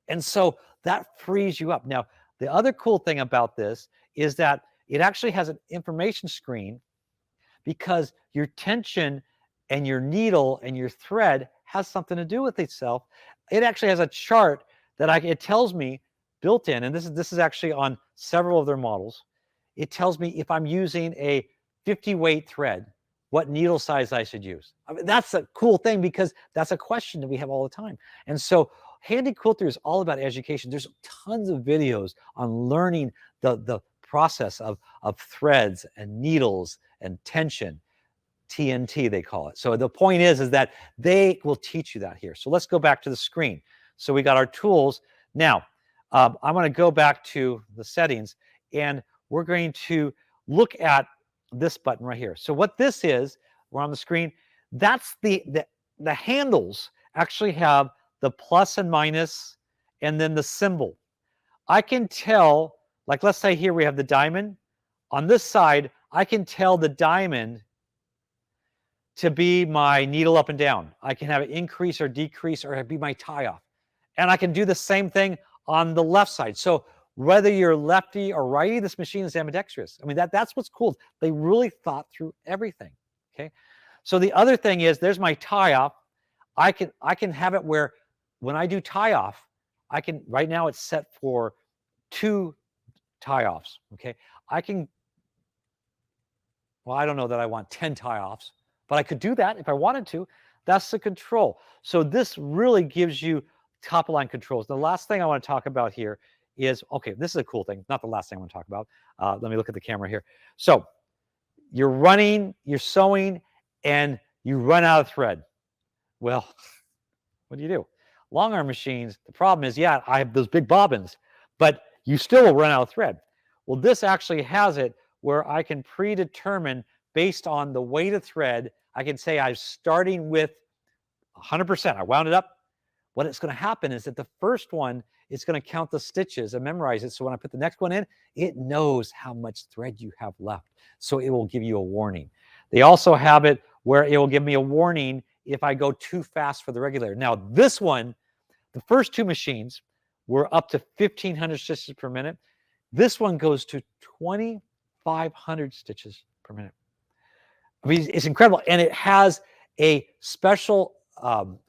A: And so that frees you up. Now, the other cool thing about this is that it actually has an information screen because your tension and your needle and your thread has something to do with itself. It actually has a chart that it tells me built in, and this is actually on several of their models. It tells me if I'm using a 50 weight thread, what needle size I should use. I mean, that's a cool thing because that's a question that we have all the time. And so Handi Quilter is all about education. There's tons of videos on learning the process of threads and needles and tension. TNT, they call it. So the point is that they will teach you that here. So let's go back to the screen. So we got our tools. Now, I'm going to go back to the settings, and we're going to look at this button right here. So what this is, we're on the screen, that's the handles actually have the plus and minus and then the symbol. I can tell, like let's say here we have the diamond. On this side, I can tell the diamond to be my needle up and down. I can have it increase or decrease or be my tie off. And I can do the same thing on the left side. So whether you're lefty or righty, this machine is ambidextrous. I mean, that's what's cool. They really thought through everything, okay? So the other thing is there's my tie off. I can have it where when I do tie off, right now it's set for 2 tie offs, okay? Well, I don't know that I want 10 tie offs, but I could do that if I wanted to. That's the control. So this really gives you top line controls. The last thing I want to talk about here is, okay, this is a cool thing. Not the last thing I want to talk about. Let me look at the camera here. So you're running, you're sewing, and you run out of thread. Well, what do? Long arm machines, the problem is, yeah, I have those big bobbins, but you still will run out of thread. Well, this actually has it where I can predetermine based on the weight of thread. I can say I'm starting with 100%. I wound it up. What is going to happen is that the first one is going to count the stitches and memorize it. So when I put the next one in, it knows how much thread you have left. So it will give you a warning. They also have it where it will give me a warning if I go too fast for the regulator. Now, this one, the first 2 machines were up to 1,500 stitches per minute. This one goes to 2,500 stitches per minute. I mean, it's incredible. And it has a special, I'll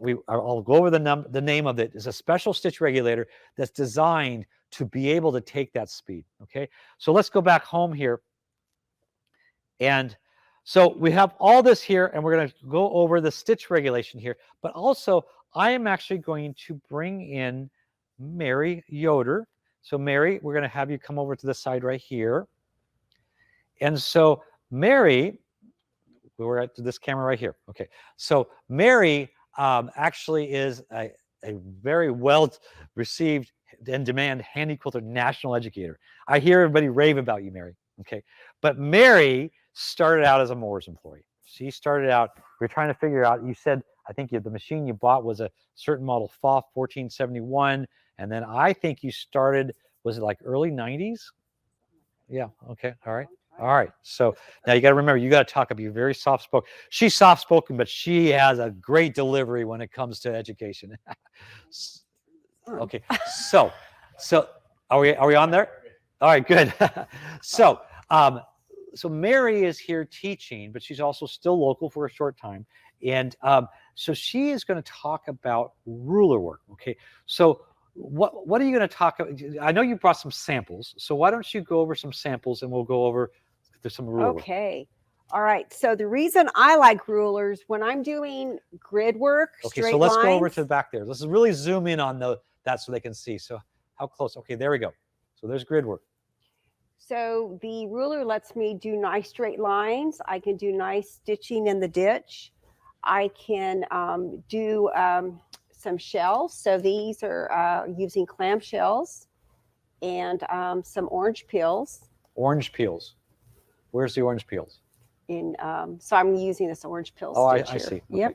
A: go over the name of it. It's a special stitch regulator that's designed to be able to take that speed, okay? So let's go back home here. And So we have all this here, and we're going to go over the stitch regulation here. But also, I am actually going to bring in Mary Yoder. So Mary, we're going to have you come over to the side right here. And so Mary, we're at this camera right here. Okay. So Mary actually is a very well received and demand Handi Quilter national educator. I hear everybody rave about you, Mary. Okay. But Mary started out as a Moores employee. She started out, we are trying to figure out, you said, I think the machine you bought was a certain model FOF 1471. And then I think you started, was it like early 90s? Yeah. Okay. All right. All right. So now you got to remember, you got to talk about, you're very soft spoken. She's soft spoken, but she has a great delivery when it comes to education. Okay. So are we on there? All right, good. So Mary is here teaching, but she's also still local for a short time. And so she is going to talk about ruler work. Okay. So what are you going to talk about? I know you brought some samples. So why don't you go over some samples and we'll go over some ruler work.
C: Okay. All right. So the reason I like rulers when I'm doing grid work,
A: okay,
C: straight
A: so let's
C: lines,
A: go over to the back there. Let's really zoom in on that so they can see. So how close? Okay, there we go. So there's grid work.
C: So the ruler lets me do nice straight lines. I can do nice stitching in the ditch. I can do some shells. So these are using clam shells and some orange peels.
A: Orange peels. Where's the orange peels?
C: So I'm using this orange peel
A: stitch
C: here.
A: I see. Okay.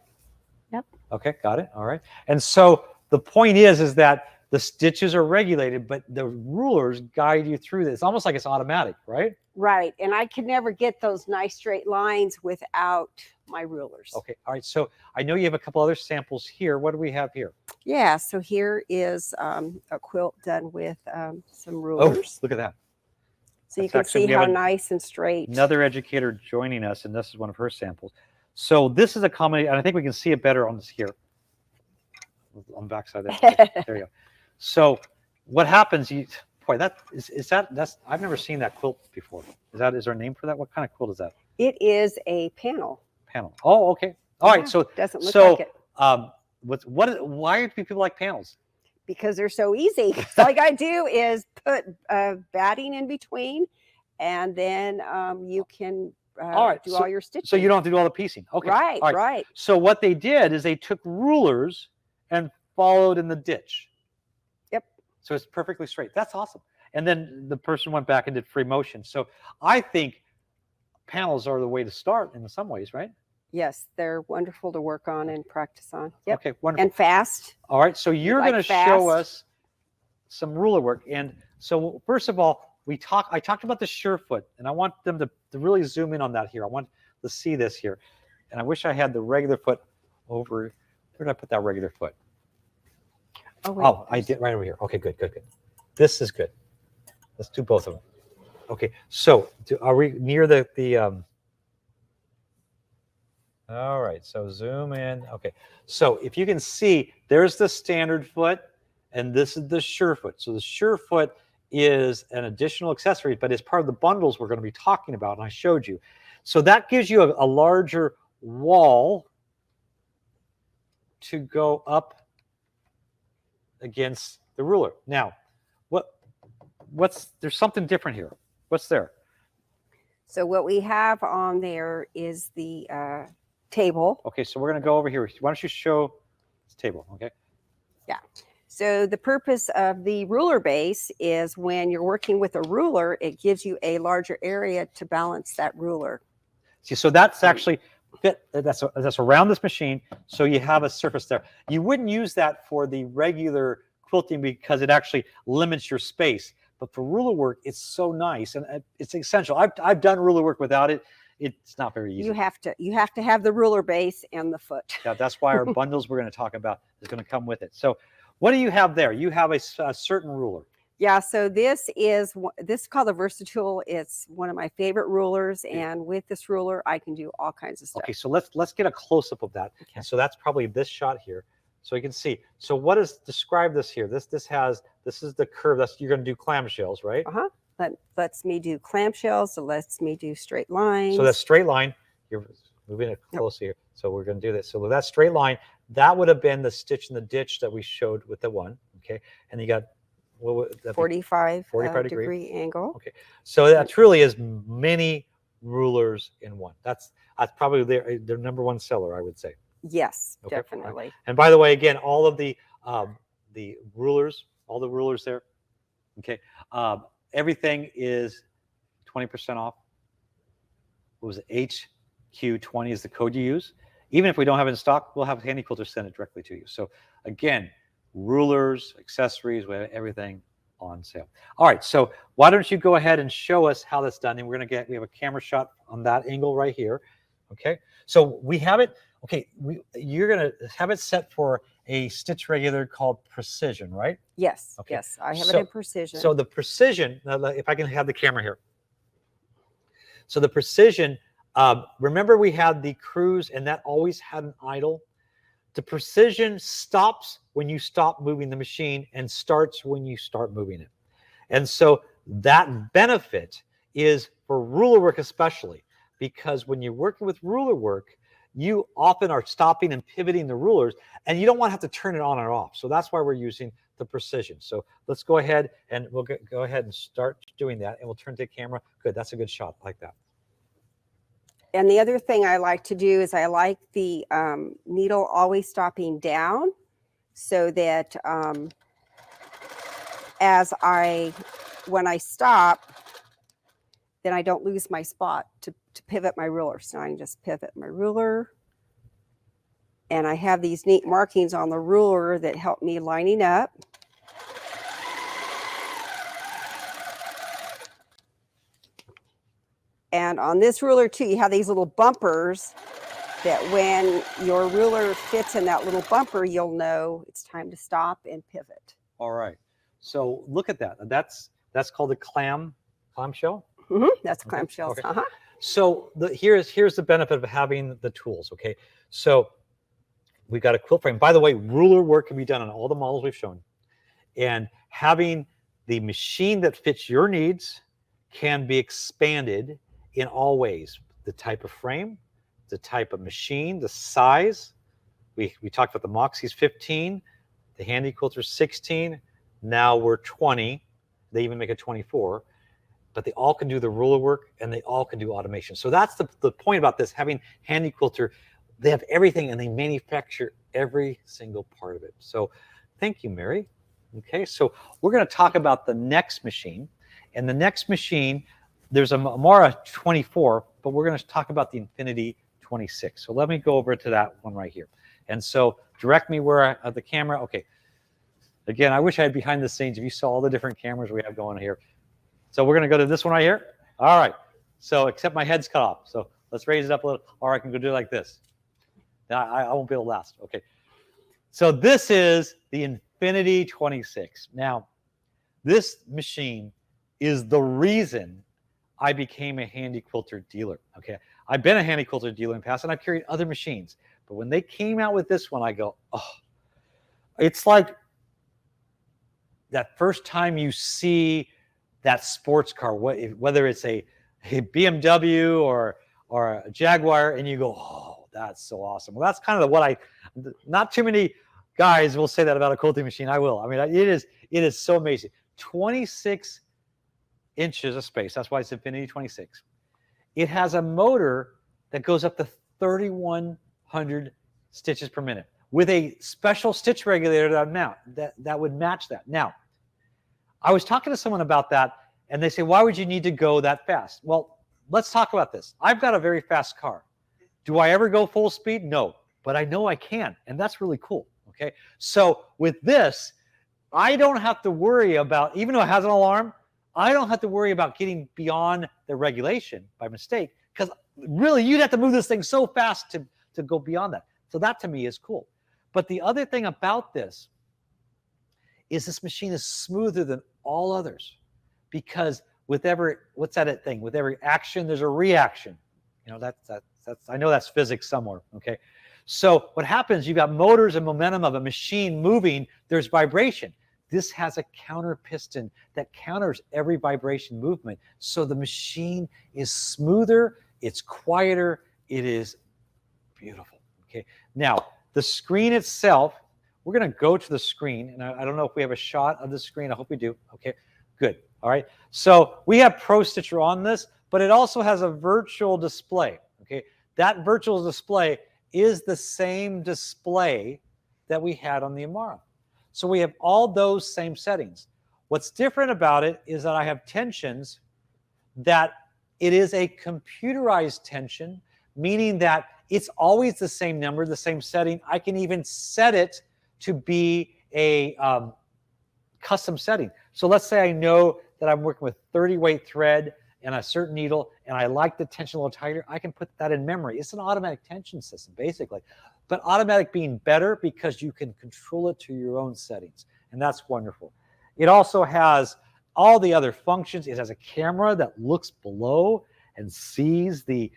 C: Yep.
A: Okay, got it. All right. And so the point is that the stitches are regulated, but the rulers guide you through this. It's almost like it's automatic, right?
C: Right. And I could never get those nice straight lines without my rulers.
A: Okay. All right. So I know you have a couple other samples here. What do we have here?
C: Yeah. So here is a quilt done with some rulers.
A: Oh, look at that.
C: So you can see how nice and straight.
A: Another educator joining us, and this is one of her samples. So this is a combination, and I think we can see it better on this here. On the backside there. There you go. So what happens, boy, that's I've never seen that quilt before. Is there a name for that? What kind of quilt is that?
C: It is a panel.
A: Panel. Oh, okay. All right. So
C: doesn't look like it.
A: Why do people like panels?
C: Because they're so easy. All you gotta do is put batting in between, and then you can do all your stitching.
A: So you don't have to do all the piecing. Okay.
C: Right, right.
A: So what they did is they took rulers and followed in the ditch.
C: Yep.
A: So it's perfectly straight. That's awesome. And then the person went back and did free motion. So I think panels are the way to start in some ways, right?
C: Yes, they're wonderful to work on and practice on. Yep.
A: Okay, wonderful.
C: And fast.
A: All right, so you're going to show us some ruler work. And so first of all, I talked about the Surefoot, and I want them to really zoom in on that here. I want to see this here. And I wish I had the regular foot over. Where did I put that regular foot? Oh, I did right over here. Okay, good. This is good. Let's do both of them. Okay, so are we near the all right, so zoom in. Okay, so if you can see, there's the standard foot, and this is the Surefoot. So the Surefoot is an additional accessory, but it's part of the bundles we're going to be talking about, and I showed you. So that gives you a larger wall to go up against the ruler. Now, there's something different here. What's there?
C: So what we have on there is the table.
A: Okay, so we're going to go over here. Why don't you show this table? Okay.
C: Yeah. So the purpose of the ruler base is when you're working with a ruler, it gives you a larger area to balance that ruler.
A: See, so that's actually that's around this machine. So you have a surface there. You wouldn't use that for the regular quilting because it actually limits your space. But for ruler work, it's so nice and it's essential. I've done ruler work without it. It's not very easy.
C: You have to have the ruler base and the foot.
A: Yeah, that's why our bundles we're going to talk about is going to come with it. So what do you have there? You have a certain ruler.
C: Yeah, so this is called the Versatool. It's one of my favorite rulers, and with this ruler, I can do all kinds of stuff.
A: Okay, so let's get a close-up of that. Okay. And so that's probably this shot here. So you can see. So what is, describe this here? This is the curve. You're going to do clamshells, right?
C: That lets me do clamshells. It lets me do straight lines.
A: So that straight line, you're moving it closer here. So we're going to do this. So with that straight line, that would have been the stitch in the ditch that we showed with the one. Okay. And you got what would that be?
C: 45,
A: 45
C: degree angle.
A: Okay. So that truly is many rulers in one. That's probably their number one seller, I would say.
C: Yes,
A: Okay.
C: definitely.
A: And by the way, again, all of the rulers, all the rulers there, okay, everything is 20% off. What was it? HQ20 is the code you use. Even if we don't have it in stock, we'll have Handi Quilter send it directly to you. So again, rulers, accessories, we have everything on sale. All right, so why don't you go ahead and show us how that's done? And we have a camera shot on that angle right here. Okay, so we have it. Okay, you're gonna have it set for a stitch regulator called Precision, right?
C: Yes,
A: Okay.
C: yes, I have it in Precision.
A: So the Precision, if I can have the camera here. So the Precision, remember we had the cruise and that always had an idle. The Precision stops when you stop moving the machine and starts when you start moving it. And so that benefit is for ruler work especially, because when you're working with ruler work, you often are stopping and pivoting the rulers, and you don't want to have to turn it on or off. So that's why we're using the Precision. So let's go ahead and we'll go ahead and start doing that, and we'll turn to the camera. Good, that's a good shot like that.
C: And the other thing I like to do is I like the needle always stopping down, so that when I stop, then I don't lose my spot to pivot my ruler. So I can just pivot my ruler. And I have these neat markings on the ruler that help me lining up. And on this ruler too, you have these little bumpers that when your ruler fits in that little bumper, you'll know it's time to stop and pivot.
A: All right. So look at that. That's called a clamshell.
C: Mm-hmm. That's clamshells.
A: Okay.
C: Uh-huh.
A: So here's the benefit of having the tools. Okay. So we've got a quilt frame. By the way, ruler work can be done on all the models we've shown, and having the machine that fits your needs can be expanded in all ways. The type of frame, the type of machine, the size. We talked about the Moxie's 15, the Handi Quilter 16. Now we're 20. They even make a 24. But they all can do the ruler work, and they all can do automation. So that's the point about this, having Handi Quilter. They have everything, and they manufacture every single part of it. So thank you, Mary. Okay, so we're going to talk about the next machine. And the next machine, there's a Mara 24, but we're going to talk about the Infinity 26. So let me go over to that one right here. And so direct me where the camera. Okay. Again, I wish I had behind the scenes if you saw all the different cameras we have going here. So we're going to go to this one right here. All right. So except my head's cut off. So let's raise it up a little. Or I can go do it like this. Now I won't be able to last. Okay. So this is the Infinity 26. Now, this machine is the reason I became a Handi Quilter dealer. Okay. I've been a Handi Quilter dealer in the past, and I've carried other machines. But when they came out with this one, I go, oh, it's like that first time you see that sports car, whether it's a BMW or a Jaguar, and you go, oh, that's so awesome. Well, that's kind of not too many guys will say that about a quilting machine. I will. I mean, it is so amazing. 26 inches of space. That's why it's Infinity 26. It has a motor that goes up to 3,100 stitches per minute with a special stitch regulator that would match that. Now, I was talking to someone about that, and they say, why would you need to go that fast? Well, let's talk about this. I've got a very fast car. Do I ever go full speed? No, but I know I can, and that's really cool, okay? So with this, I don't have to worry about, even though it has an alarm, I don't have to worry about getting beyond the regulation by mistake, because really you'd have to move this thing so fast to go beyond that. So that to me is cool. But the other thing about this is this machine is smoother than all others, because with every, what's that thing? With every action, there's a reaction. You know, that's I know that's physics somewhere, okay? So what happens, you've got motors and momentum of a machine moving, there's vibration. This has a counter piston that counters every vibration movement. So the machine is smoother, it's quieter, It is beautiful. Okay. Now, the screen itself, we're going to go to the screen. And I don't know if we have a shot of the screen. I hope we do. Okay, good. All right. So we have Pro Stitcher on this, but it also has a virtual display. Okay. That virtual display is the same display that we had on the Amara. So we have all those same settings. What's different about it is that I have tensions that it is a computerized tension, meaning that it's always the same number, the same setting. I can even set it to be a custom setting. So let's say I know that I'm working with 30 weight thread and a certain needle, and I like the tension a little tighter, I can put that in memory. It's an automatic tension system, basically. But automatic being better because you can control it to your own settings, and that's wonderful. It also has all the other functions. It has a camera that looks below and sees the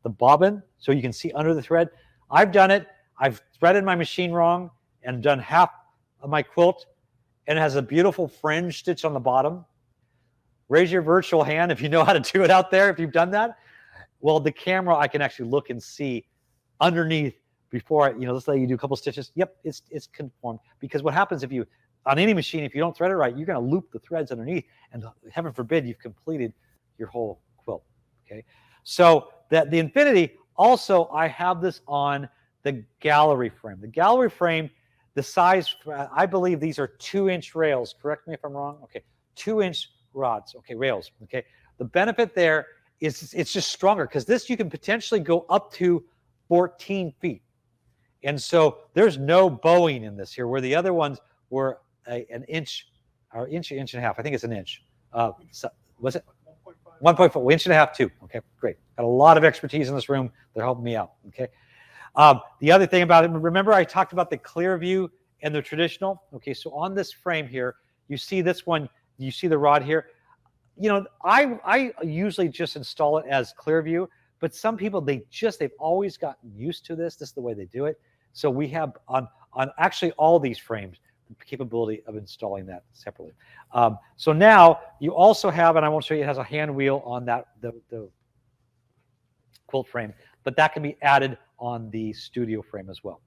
A: bobbin, so you can see under the thread. I've done it. I've threaded my machine wrong and done half of my quilt, and it has a beautiful fringe stitch on the bottom. Raise your virtual hand if you know how to do it out there, if you've done that. Well, the camera, I can actually look and see underneath before, let's say you do a couple stitches. Yep, it's conformed. Because what happens if you, on any machine, if you don't thread it right, you're going to loop the threads underneath, and heaven forbid you've completed your whole quilt. Okay, so that the Infinity, also I have this on the gallery frame. The gallery frame, the size, I believe these are 2-inch rails. Correct me if I'm wrong. Okay, 2-inch rods. Okay, rails. Okay, the benefit there is it's just stronger because this you can potentially go up to 14 feet. And so there's no bowing in this here, where the other ones were an inch, or inch and a half. I think it's an inch. So, was it? 1.4, inch and a half, too. Okay, great. Got a lot of expertise in this room. They're helping me out. Okay. The other thing about it, remember I talked about the clear view and the traditional? Okay, so on this frame here, you see this one, you see the rod here. I usually just install it as clear view, but some people, they've always gotten used to this. This is the way they do it. So we have on actually all these frames the capability of installing that separately. So now you also have, and I won't show you, it has a hand wheel on that the quilt frame, but that can be added on the studio frame as well.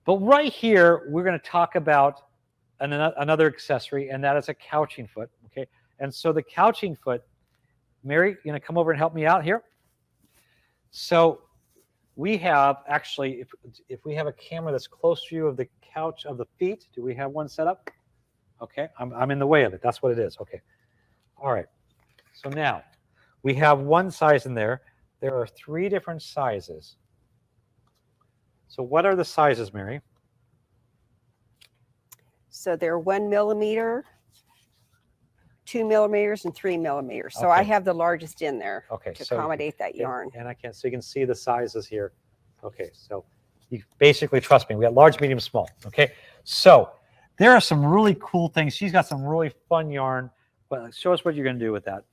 A: But right here, we're going to talk about another accessory, and that is a couching foot. Okay, and so the couching foot, Mary, you going to come over and help me out here? So we have actually, if we have a camera that's close view of the couch of the feet, do we have one set up? Okay, I'm in the way of it. That's what it is. Okay, all right. So now we have one size in there. There are 3 different sizes. So what are the sizes, Mary?
C: So they're 1 millimeter, 2 millimeters, and 3 millimeters. So
A: Okay.
C: I have the largest in there to
A: So
C: accommodate that yarn.
A: And so you can see the sizes here. Okay, so you basically, trust me, we got large, medium, small. Okay, so there are some really cool things. She's got some really fun yarn. But show us what you're going to do with that.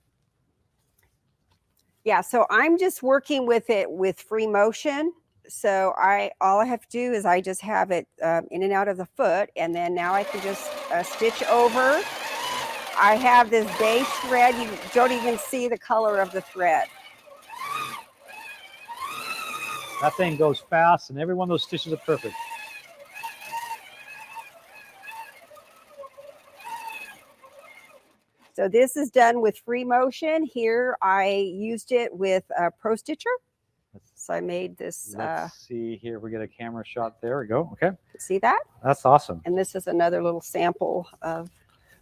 C: Yeah, so I'm just working with it with free motion. So all I have to do is I just have it in and out of the foot, and then now I can just stitch over. I have this beige thread. You don't even see the color of the thread.
A: That thing goes fast, and every one of those stitches are perfect.
C: So this is done with free motion. Here I used it with a Pro Stitcher. So I made this.
A: Let's see here. We get a camera shot. There we go. Okay.
C: See that?
A: That's awesome.
C: And this is another little sample of.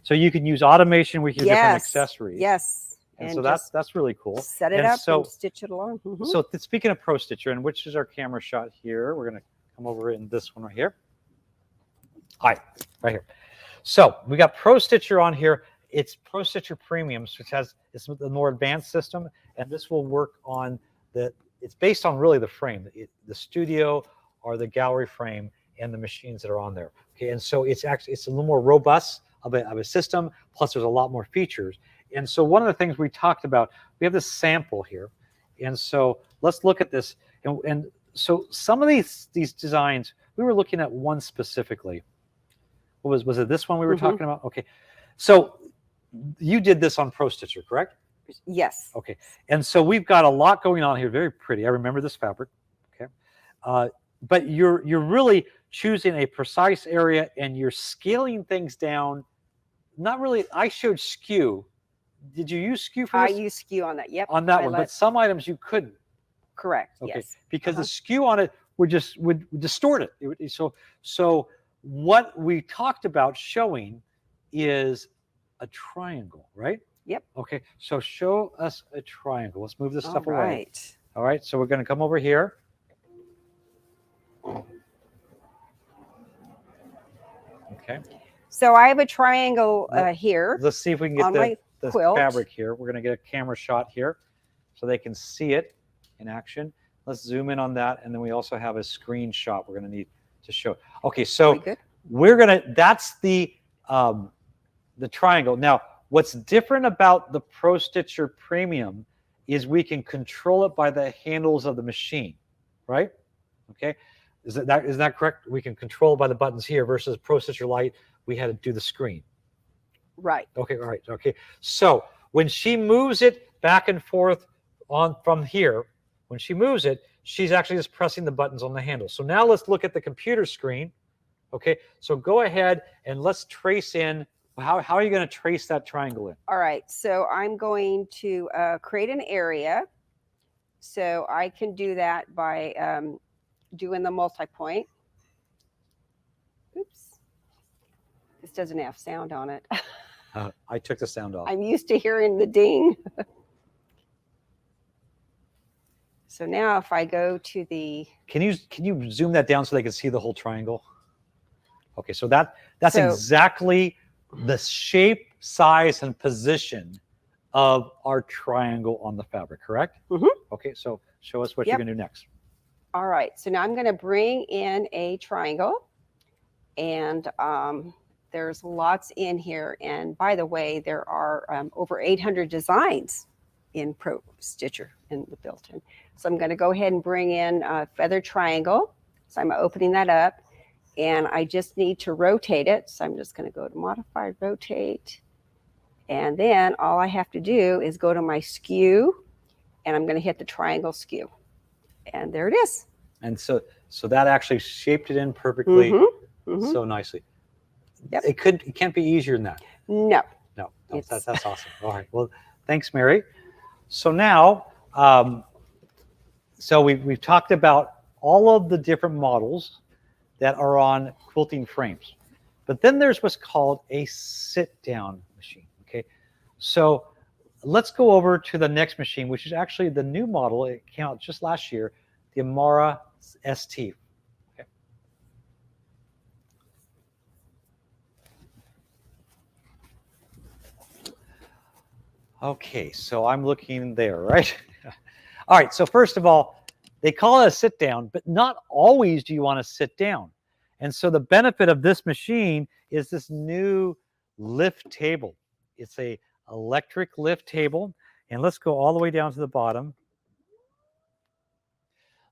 A: So you can use automation with your different accessories.
C: Yes.
A: And so that's really cool.
C: Set it up and stitch it along. Mm-hmm.
A: So speaking of Pro Stitcher, and which is our camera shot here, we're going to come over in this one right here. Hi, right here. So we got Pro Stitcher on here. It's Pro Stitcher Premium, which it's the more advanced system, and this will work on it's based on really the frame, the studio or the gallery frame and the machines that are on there. Okay, and so it's a little more robust of a system, plus there's a lot more features. And so one of the things we talked about, we have this sample here. And so let's look at this. And so some of these designs, we were looking at one specifically. Was it this one we were talking about? Okay. So you did this on Pro Stitcher, correct?
C: Yes.
A: Okay. And so we've got a lot going on here. Very pretty. I remember this fabric. Okay. But you're really choosing a precise area and you're scaling things down. Not really. I showed skew. Did you use skew for
C: I
A: this?
C: use skew on that. Yep.
A: On that
C: I
A: one,
C: let-
A: but some items you couldn't.
C: Correct.
A: Okay.
C: Yes.
A: Because the skew on it would distort it. So what we talked about showing is a triangle, right?
C: Yep.
A: Okay. So show us a triangle. Let's move this
C: All
A: stuff away.
C: right.
A: All right. So we're going to come over here. Okay.
C: So I have a triangle here.
A: Let's see if we can
C: on my
A: get the
C: quilt.
A: fabric here. We're going to get a camera shot here so they can see it in action. Let's zoom in on that. And then we also have a screenshot we're going to need to show. Okay. So
C: Very good.
A: we're going to, that's the triangle. Now, what's different about the Pro Stitcher Premium is we can control it by the handles of the machine, right? Okay. Is that correct? We can control it by the buttons here versus Pro Stitcher Lite, we had to do the screen.
C: Right.
A: Okay, all right, okay. So when she moves it back and forth from here, when she moves it, she's actually just pressing the buttons on the handle. So now let's look at the computer screen. Okay, so go ahead and let's trace in. How are you going to trace that triangle in?
C: All right. So I'm going to create an area. So I can do that by doing the multi-point. Oops. This doesn't have sound on it.
A: I took the sound off.
C: I'm used to hearing the ding. So now if I go to the...
A: Can you zoom that down so they can see the whole triangle? Okay, so that's
C: So-
A: exactly the shape, size, and position of our triangle on the fabric, correct?
C: Mhm.
A: Okay, so show us what
C: Yep.
A: you're going to do next.
C: All right. So now I'm going to bring in a triangle. And there's lots in here. And by the way, there are over 800 designs in Pro Stitcher in the built-in. So I'm going to go ahead and bring in a feather triangle. So I'm opening that up. And I just need to rotate it. So I'm just going to go to Modify, Rotate. And then all I have to do is go to my skew. And I'm going to hit the triangle skew. And there it is.
A: And so that actually shaped it in perfectly,
C: Mhm.
A: so nicely.
C: Yep.
A: It can't be easier than that.
C: No.
A: No,
C: It's-
A: that's awesome. All right. Well, thanks, Mary. So now, so we've talked about all of the different models that are on quilting frames, but then there's what's called a sit-down machine. Okay, so let's go over to the next machine, which is actually the new model. It came out just last year, the Amara ST. Okay. Okay, so I'm looking there, right? All right, so first of all, they call it a sit down, but not always do you want to sit down. And so the benefit of this machine is this new lift table. It's a electric lift table. And let's go all the way down to the bottom.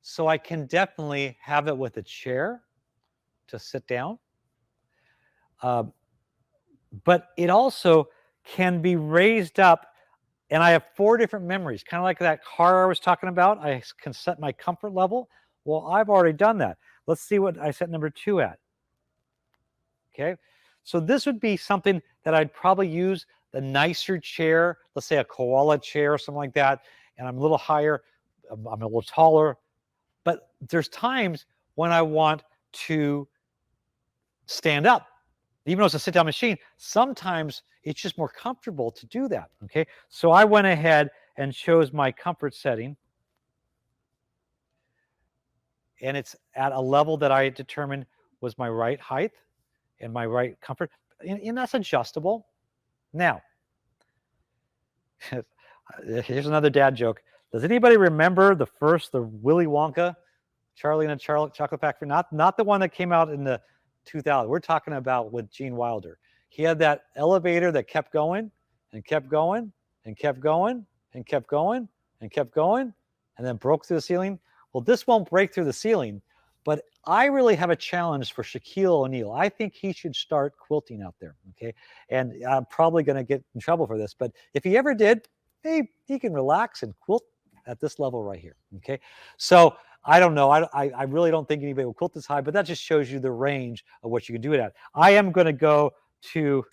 A: So I can definitely have it with a chair to sit down. But it also can be raised up. And I have 4 different memories, kind of like that car I was talking about. I can set my comfort level. Well, I've already done that. Let's see what I set number 2 at. Okay, so this would be something that I'd probably use the nicer chair, let's say a koala chair or something like that. And I'm a little higher, I'm a little taller. But there's times when I want to stand up. Even though it's a sit-down machine, sometimes it's just more comfortable to do that, okay? So I went ahead and chose my comfort setting. And it's at a level that I determined was my right height and my right comfort. And that's adjustable. Now, here's another dad joke. Does anybody remember the Willy Wonka, Charlie and the Chocolate Factory? Not the one that came out in the 2000. We're talking about with Gene Wilder. He had that elevator that kept going and kept going and kept going and kept going and kept going and then broke through the ceiling. Well, this won't break through the ceiling, but I really have a challenge for Shaquille O'Neal. I think he should start quilting out there, okay? And I'm probably going to get in trouble for this, but if he ever did, he can relax and quilt at this level right here. Okay, so I don't know. I really don't think anybody will quilt this high, but that just shows you the range of what you can do it at. I am going to go to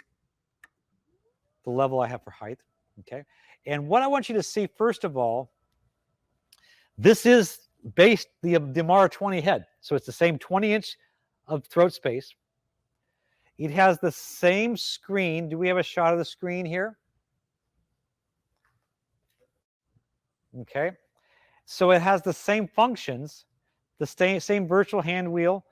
A: the level I have for height. Okay, and what I want you to see first of all, this is based the Amara 20 head, so it's the same 20-inch of throat space. It has the same screen. Do we have a shot of the screen here? Okay. So it has the same functions, the same virtual hand wheel.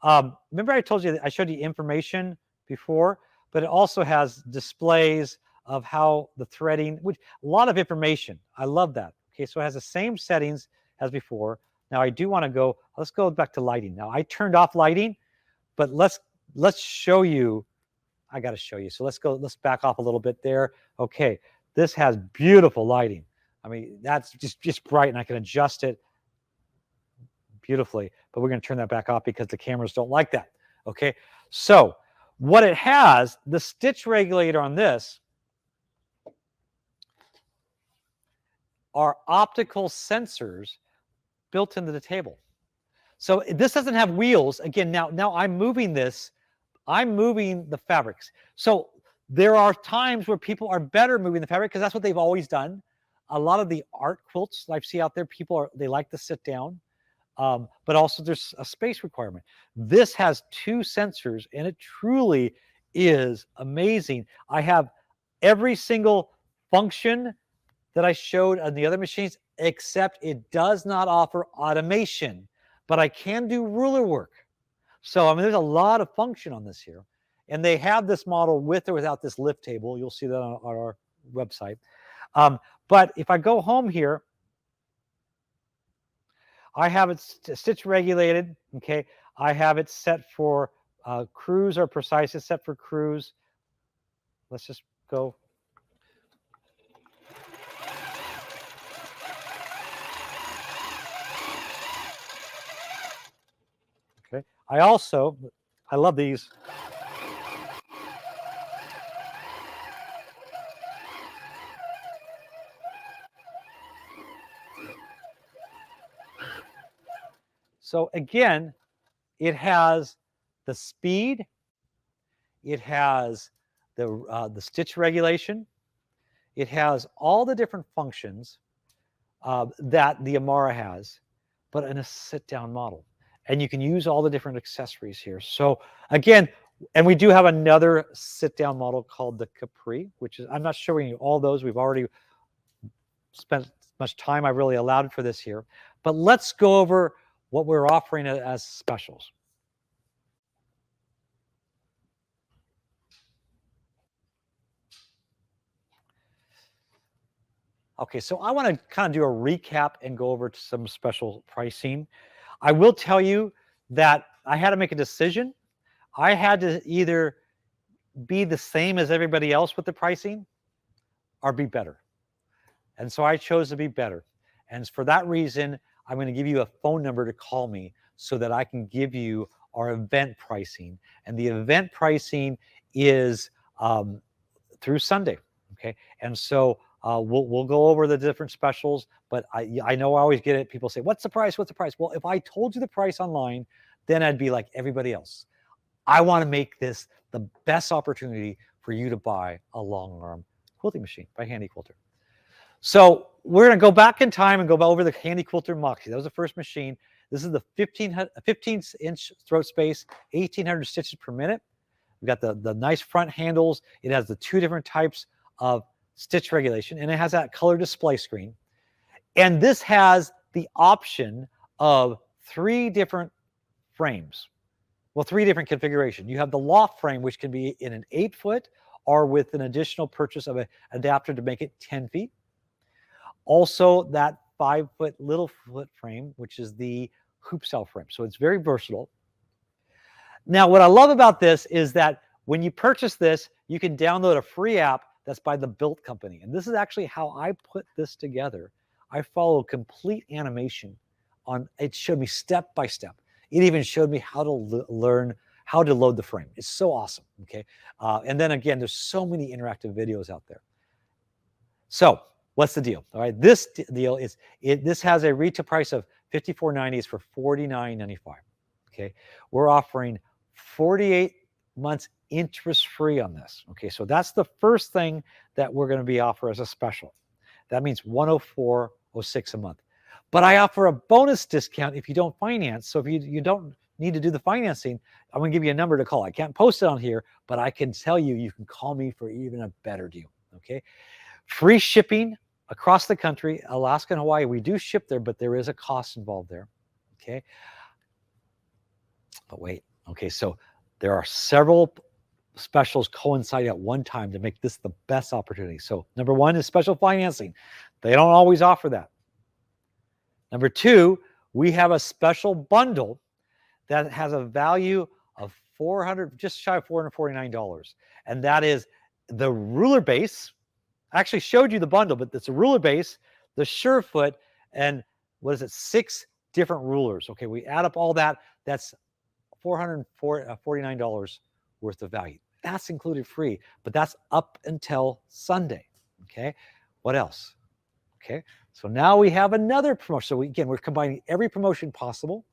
A: Remember I told you that I showed you information before, but it also has displays of how the threading, which a lot of information. I love that. Okay, so it has the same settings as before. Now I do want to go, let's go back to lighting. Now I turned off lighting, but let's show you. I got to show you. So let's back off a little bit there. Okay, this has beautiful lighting. I mean, that's just bright, and I can adjust it beautifully, but we're going to turn that back off because the cameras don't like that. Okay, so what it has, the stitch regulator on this are optical sensors built into the table. So this doesn't have wheels. Again, now I'm moving this. I'm moving the fabrics. So there are times where people are better moving the fabric because that's what they've always done. A lot of the art quilts I see out there, they like to sit down, but also there's a space requirement. This has 2 sensors, and it truly is amazing. I have every single function that I showed on the other machines, except it does not offer automation, but I can do ruler work. So, I mean, there's a lot of function on this here. And they have this model with or without this lift table. You'll see that on our website. But if I go home here, I have it stitch regulated. Okay, I have it set for cruise or precise. It's set for cruise. Let's just go. Okay, I love these. So again, it has the speed, it has the stitch regulation, it has all the different functions that the Amara has, but in a sit-down model. And you can use all the different accessories here. So again, and we do have another sit-down model called the Capri, which is, I'm not showing you all those. We've already spent much time I really allowed for this here. But let's go over what we're offering as specials. Okay, so I want to kind of do a recap and go over to some special pricing. I will tell you that I had to make a decision. I had to either be the same as everybody else with the pricing or be better. And so I chose to be better. And for that reason, I'm going to give you a phone number to call me so that I can give you our event pricing. And the event pricing is through Sunday. Okay. And so we'll go over the different specials, but I know I always get it. People say, what's the price? What's the price? Well, if I told you the price online, then I'd be like everybody else. I want to make this the best opportunity for you to buy a Longarm quilting machine by Handi Quilter. So we're going to go back in time and go over the Handi Quilter Moxie. That was the first machine. This is the 15-inch throat space, 1,800 stitches per minute. We've got the nice front handles. It has the 2 different types of stitch regulation, and it has that color display screen. And this has the option of 3 different frames. Well, 3 different configurations. You have the loft frame, which can be in an 8-foot or with an additional purchase of an adapter to make it 10 feet. Also, that 5-foot little foot frame, which is the hoop style frame. So it's very versatile. Now, what I love about this is that when you purchase this, you can download a free app that's by the Built Company. And this is actually how I put this together. I followed complete animation on, it showed me step by step. It even showed me how to learn how to load the frame. It's so awesome, okay? And then again, there's so many interactive videos out there. So what's the deal? All right, this deal is this has a retail price of $54.90. It's for $49.95. Okay, we're offering 48 months interest-free on this. Okay, so that's the first thing that we're going to be offering as a special. That means $104.06 a month. But I offer a bonus discount if you don't finance. So if you don't need to do the financing, I'm going to give you a number to call. I can't post it on here, but I can tell you, you can call me for even a better deal. Okay, free shipping across the country, Alaska and Hawaii. We do ship there, but there is a cost involved there. Okay, but wait. Okay, so there are several specials coincide at one time to make this the best opportunity. So number one is special financing. They don't always offer that. Number two, we have a special bundle that has a value of just shy of $449. And that is the ruler base. I actually showed you the bundle, but it's a ruler base, the Surefoot, and what is it? 6 different rulers. Okay, we add up all that. That's $449 worth of value. That's included free, but that's up until Sunday. Okay, what else? Okay, so now we have another promotion. So again, we're combining every promotion possible,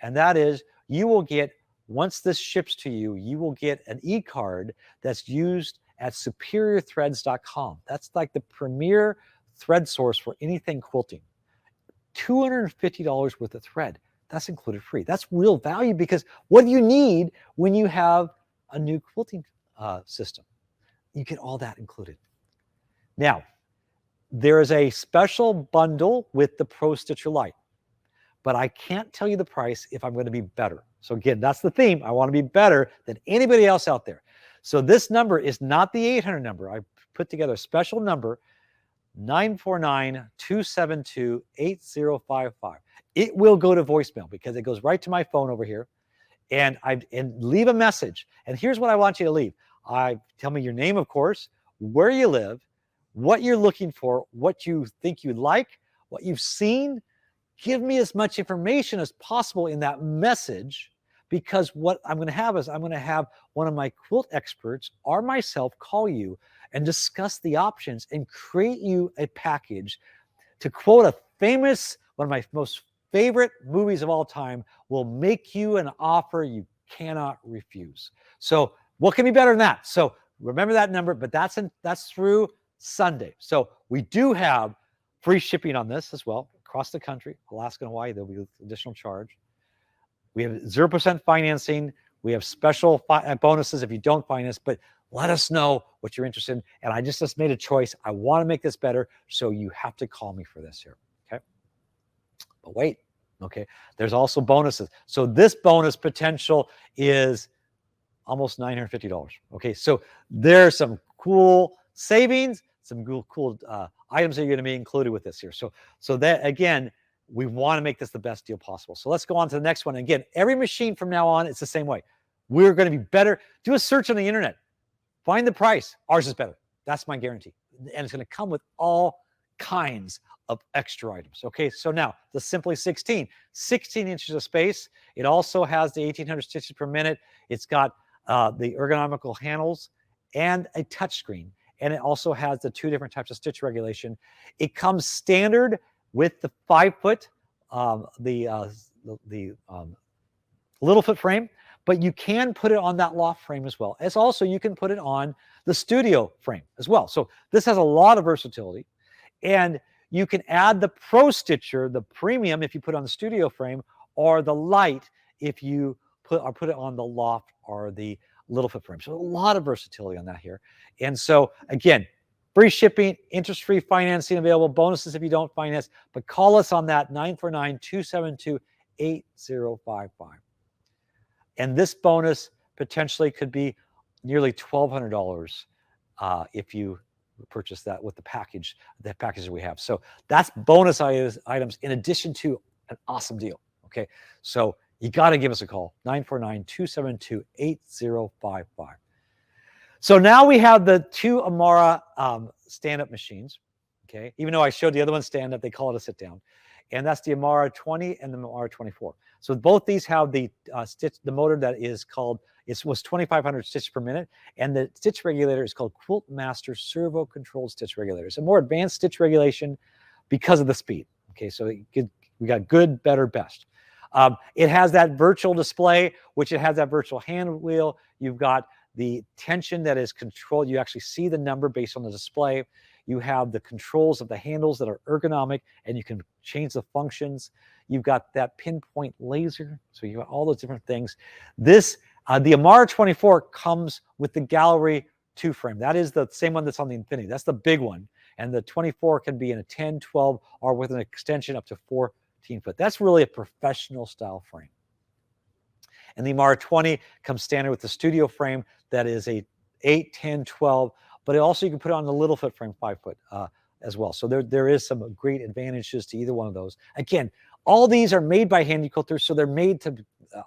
A: and that is you will get, once this ships to you, you will get an e-card that's used at superiorthreads.com. That's like the premier thread source for anything quilting. $250 worth of thread. That's included free. That's real value, because what do you need when you have a new quilting system? You get all that included. Now, there is a special bundle with the Pro Stitcher Lite, but I can't tell you the price if I'm going to be better. So again, that's the theme. I want to be better than anybody else out there. So this number is not the 800 number. I put together a special number, 949-272-8055. It will go to voicemail because it goes right to my phone over here, and leave a message. And here's what I want you to leave. Tell me your name, of course, where you live, what you're looking for, what you think you'd like, what you've seen. Give me as much information as possible in that message, because what I'm going to have is I'm going to have one of my quilt experts or myself call you and discuss the options and create you a package. To quote a famous, one of my most favorite movies of all time, will make you an offer you cannot refuse. So what can be better than that? So remember that number, but that's through Sunday. So we do have free shipping on this as well, across the country, Alaska and Hawaii. There'll be additional charge. We have 0% financing. We have special bonuses if you don't finance, but let us know what you're interested in. And I just made a choice. I want to make this better, so you have to call me for this here, okay? But wait, okay, there's also bonuses. So this bonus potential is almost $950, okay? So there's some cool savings, some cool items that are going to be included with this here. So that, again, we want to make this the best deal possible. So let's go on to the next one. Again, every machine from now on, it's the same way. We're going to be better. Do a search on the internet. Find the price. Ours is better. That's my guarantee. And it's going to come with all kinds of extra items. Okay, so now the Simply 16 inches of space. It also has the 1,800 stitches per minute. It's got the ergonomical handles and a touchscreen. And it also has the 2 different types of stitch regulation. It comes standard with the 5-foot, little foot frame, but you can put it on that loft frame as well. As also, you can put it on the studio frame as well. So this has a lot of versatility, and you can add the Pro Stitcher, the premium, if you put it on the studio frame, or the light if you put it on the loft or the little foot frame. So a lot of versatility on that here. And so again, free shipping, interest-free financing available, bonuses if you don't finance, but call us on that 949-272-8055. And this bonus potentially could be nearly $1,200 if you purchase that with the packages we have. So that's bonus items in addition to an awesome deal. Okay, so you got to give us a call, 949-272-8055. So now we have the 2 Amara stand-up machines. Okay, even though I showed the other one stand-up, they call it a sit-down. and that's the Amara 20 and the Amara 24. So both these have the the motor that is called, it was 2,500 stitches per minute, and the stitch regulator is called Quilt Master Servo Controlled Stitch Regulator. It's a more advanced stitch regulation because of the speed. Okay, so we got good, better, best. It has that virtual display, which it has that virtual hand wheel. You've got the tension that is controlled. You actually see the number based on the display. You have the controls of the handles that are ergonomic, and you can change the functions. You've got that pinpoint laser, so you got all those different things. This, the Amara 24 comes with the Gallery 2 frame. That is the same one that's on the Infinity. That's the big one. And the 24 can be in a 10, 12, or with an extension up to 14 foot. That's really a professional style frame. And the Amara 20 comes standard with the studio frame that is a 8, 10, 12, but also you can put it on the little foot frame, 5 foot as well. So there is some great advantages to either one of those. Again, all these are made by Handi Quilters, so they're made to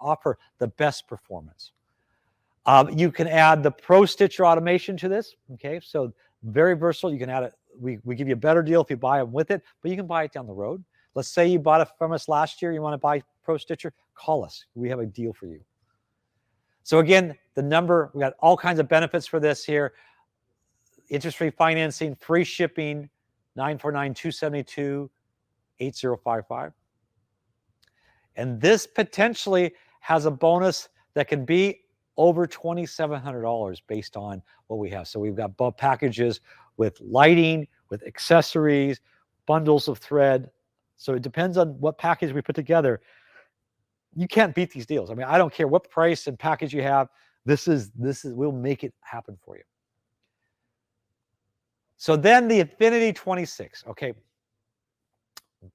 A: offer the best performance. You can add the Pro Stitcher automation to this. Okay, so very versatile. You can add it. We give you a better deal if you buy them with it, but you can buy it down the road. Let's say you bought it from us last year. You want to buy Pro Stitcher, call us. We have a deal for you. So again, the number, we got all kinds of benefits for this here. Interest-free financing, free shipping, 949-272-8055. And this potentially has a bonus that can be over $2,700 based on what we have. So we've got both packages with lighting, with accessories, bundles of thread. So it depends on what package we put together. You can't beat these deals. I mean, I don't care what price and package you have. This is we'll make it happen for you. So then the Infinity 26. Okay,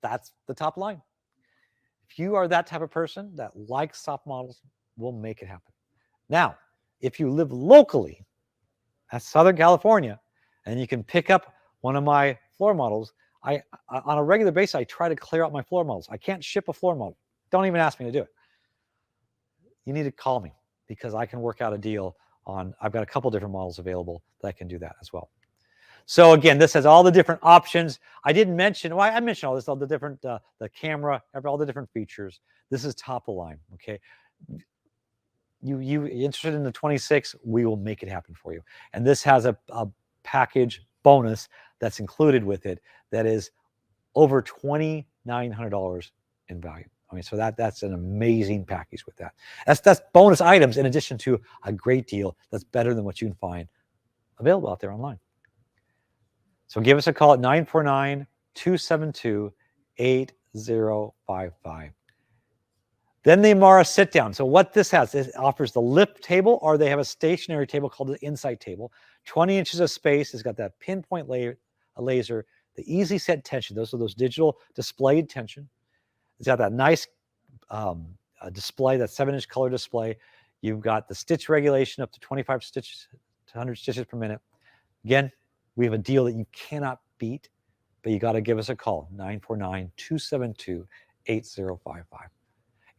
A: that's the top line. If you are that type of person that likes soft models, we'll make it happen. Now, if you live locally at Southern California and you can pick up one of my floor models, I on a regular basis, I try to clear out my floor models. I can't ship a floor model. Don't even ask me to do it. You need to call me because I can work out a deal on, I've got a couple different models available that can do that as well. So again, this has all the different options. I didn't mention, well, I mentioned all this, all the different, the camera, all the different features. This is top of line, okay? You interested in the 26, we will make it happen for you. And this has a package bonus that's included with it that is over $2,900 in value. I mean, so that's an amazing package with that. That's bonus items in addition to a great deal that's better than what you can find available out there online. So give us a call at 949-272-8055. Then the Amara sit down. So what this has, it offers the lift table, or they have a stationary table called the Insight table. 20 inches of space. It's got that pinpoint laser, the easy set tension. Those are those digital displayed tension. It's got that nice display, that 7-inch color display. You've got the stitch regulation up to 25 stitches to 100 stitches per minute. Again, we have a deal that you cannot beat, but you got to give us a call, 949-272-8055.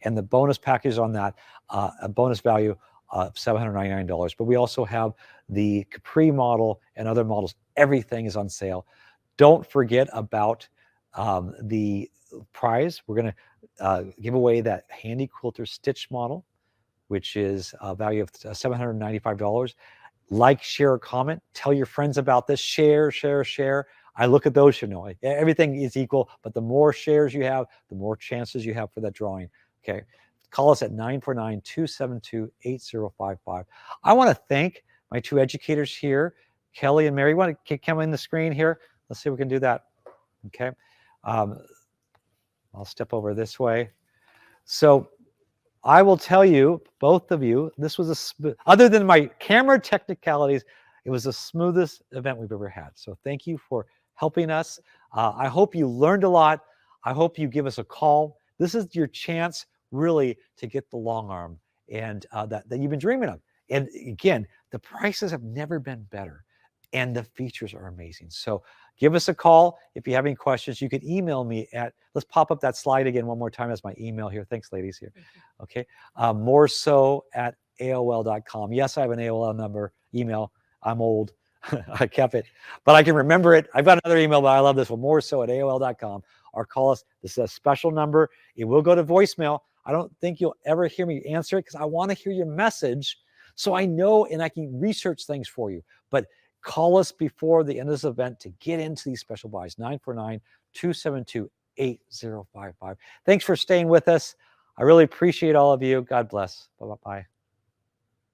A: And the bonus package on that, a bonus value of $799. But we also have the Capri model and other models. Everything is on sale. Don't forget about the prize. We're going to give away that Handi Quilter Stitch model, which is a value of $795. Like, share, or comment. Tell your friends about this. Share, share, share. I look at those, you know, everything is equal, but the more shares you have, the more chances you have for that drawing. Okay. Call us at 949-272-8055. I want to thank my two educators here, Kelly and Mary. You want to come in the screen here? Let's see if we can do that. Okay. I'll step over this way. So I will tell you, both of you, this was other than my camera technicalities, it was the smoothest event we've ever had. So thank you for helping us. I hope you learned a lot. I hope you give us a call. This is your chance really to get the Longarm and that you've been dreaming of. And again, the prices have never been better and the features are amazing. So give us a call if you have any questions. You can email me at, let's pop up that slide again one more time as my email here. Thanks, ladies here. Okay. moreso@aol.com. Yes, I have an AOL email. I'm old. I kept it, but I can remember it. I've got another email, but I love this one, moreso@aol.com. or call us. This is a special number. It will go to voicemail. I don't think you'll ever hear me answer it because I want to hear your message so I know and I can research things for you. But call us before the end of this event to get into these special buys. 949-272-8055. Thanks for staying with us. I really appreciate all of you. God bless. Bye-bye.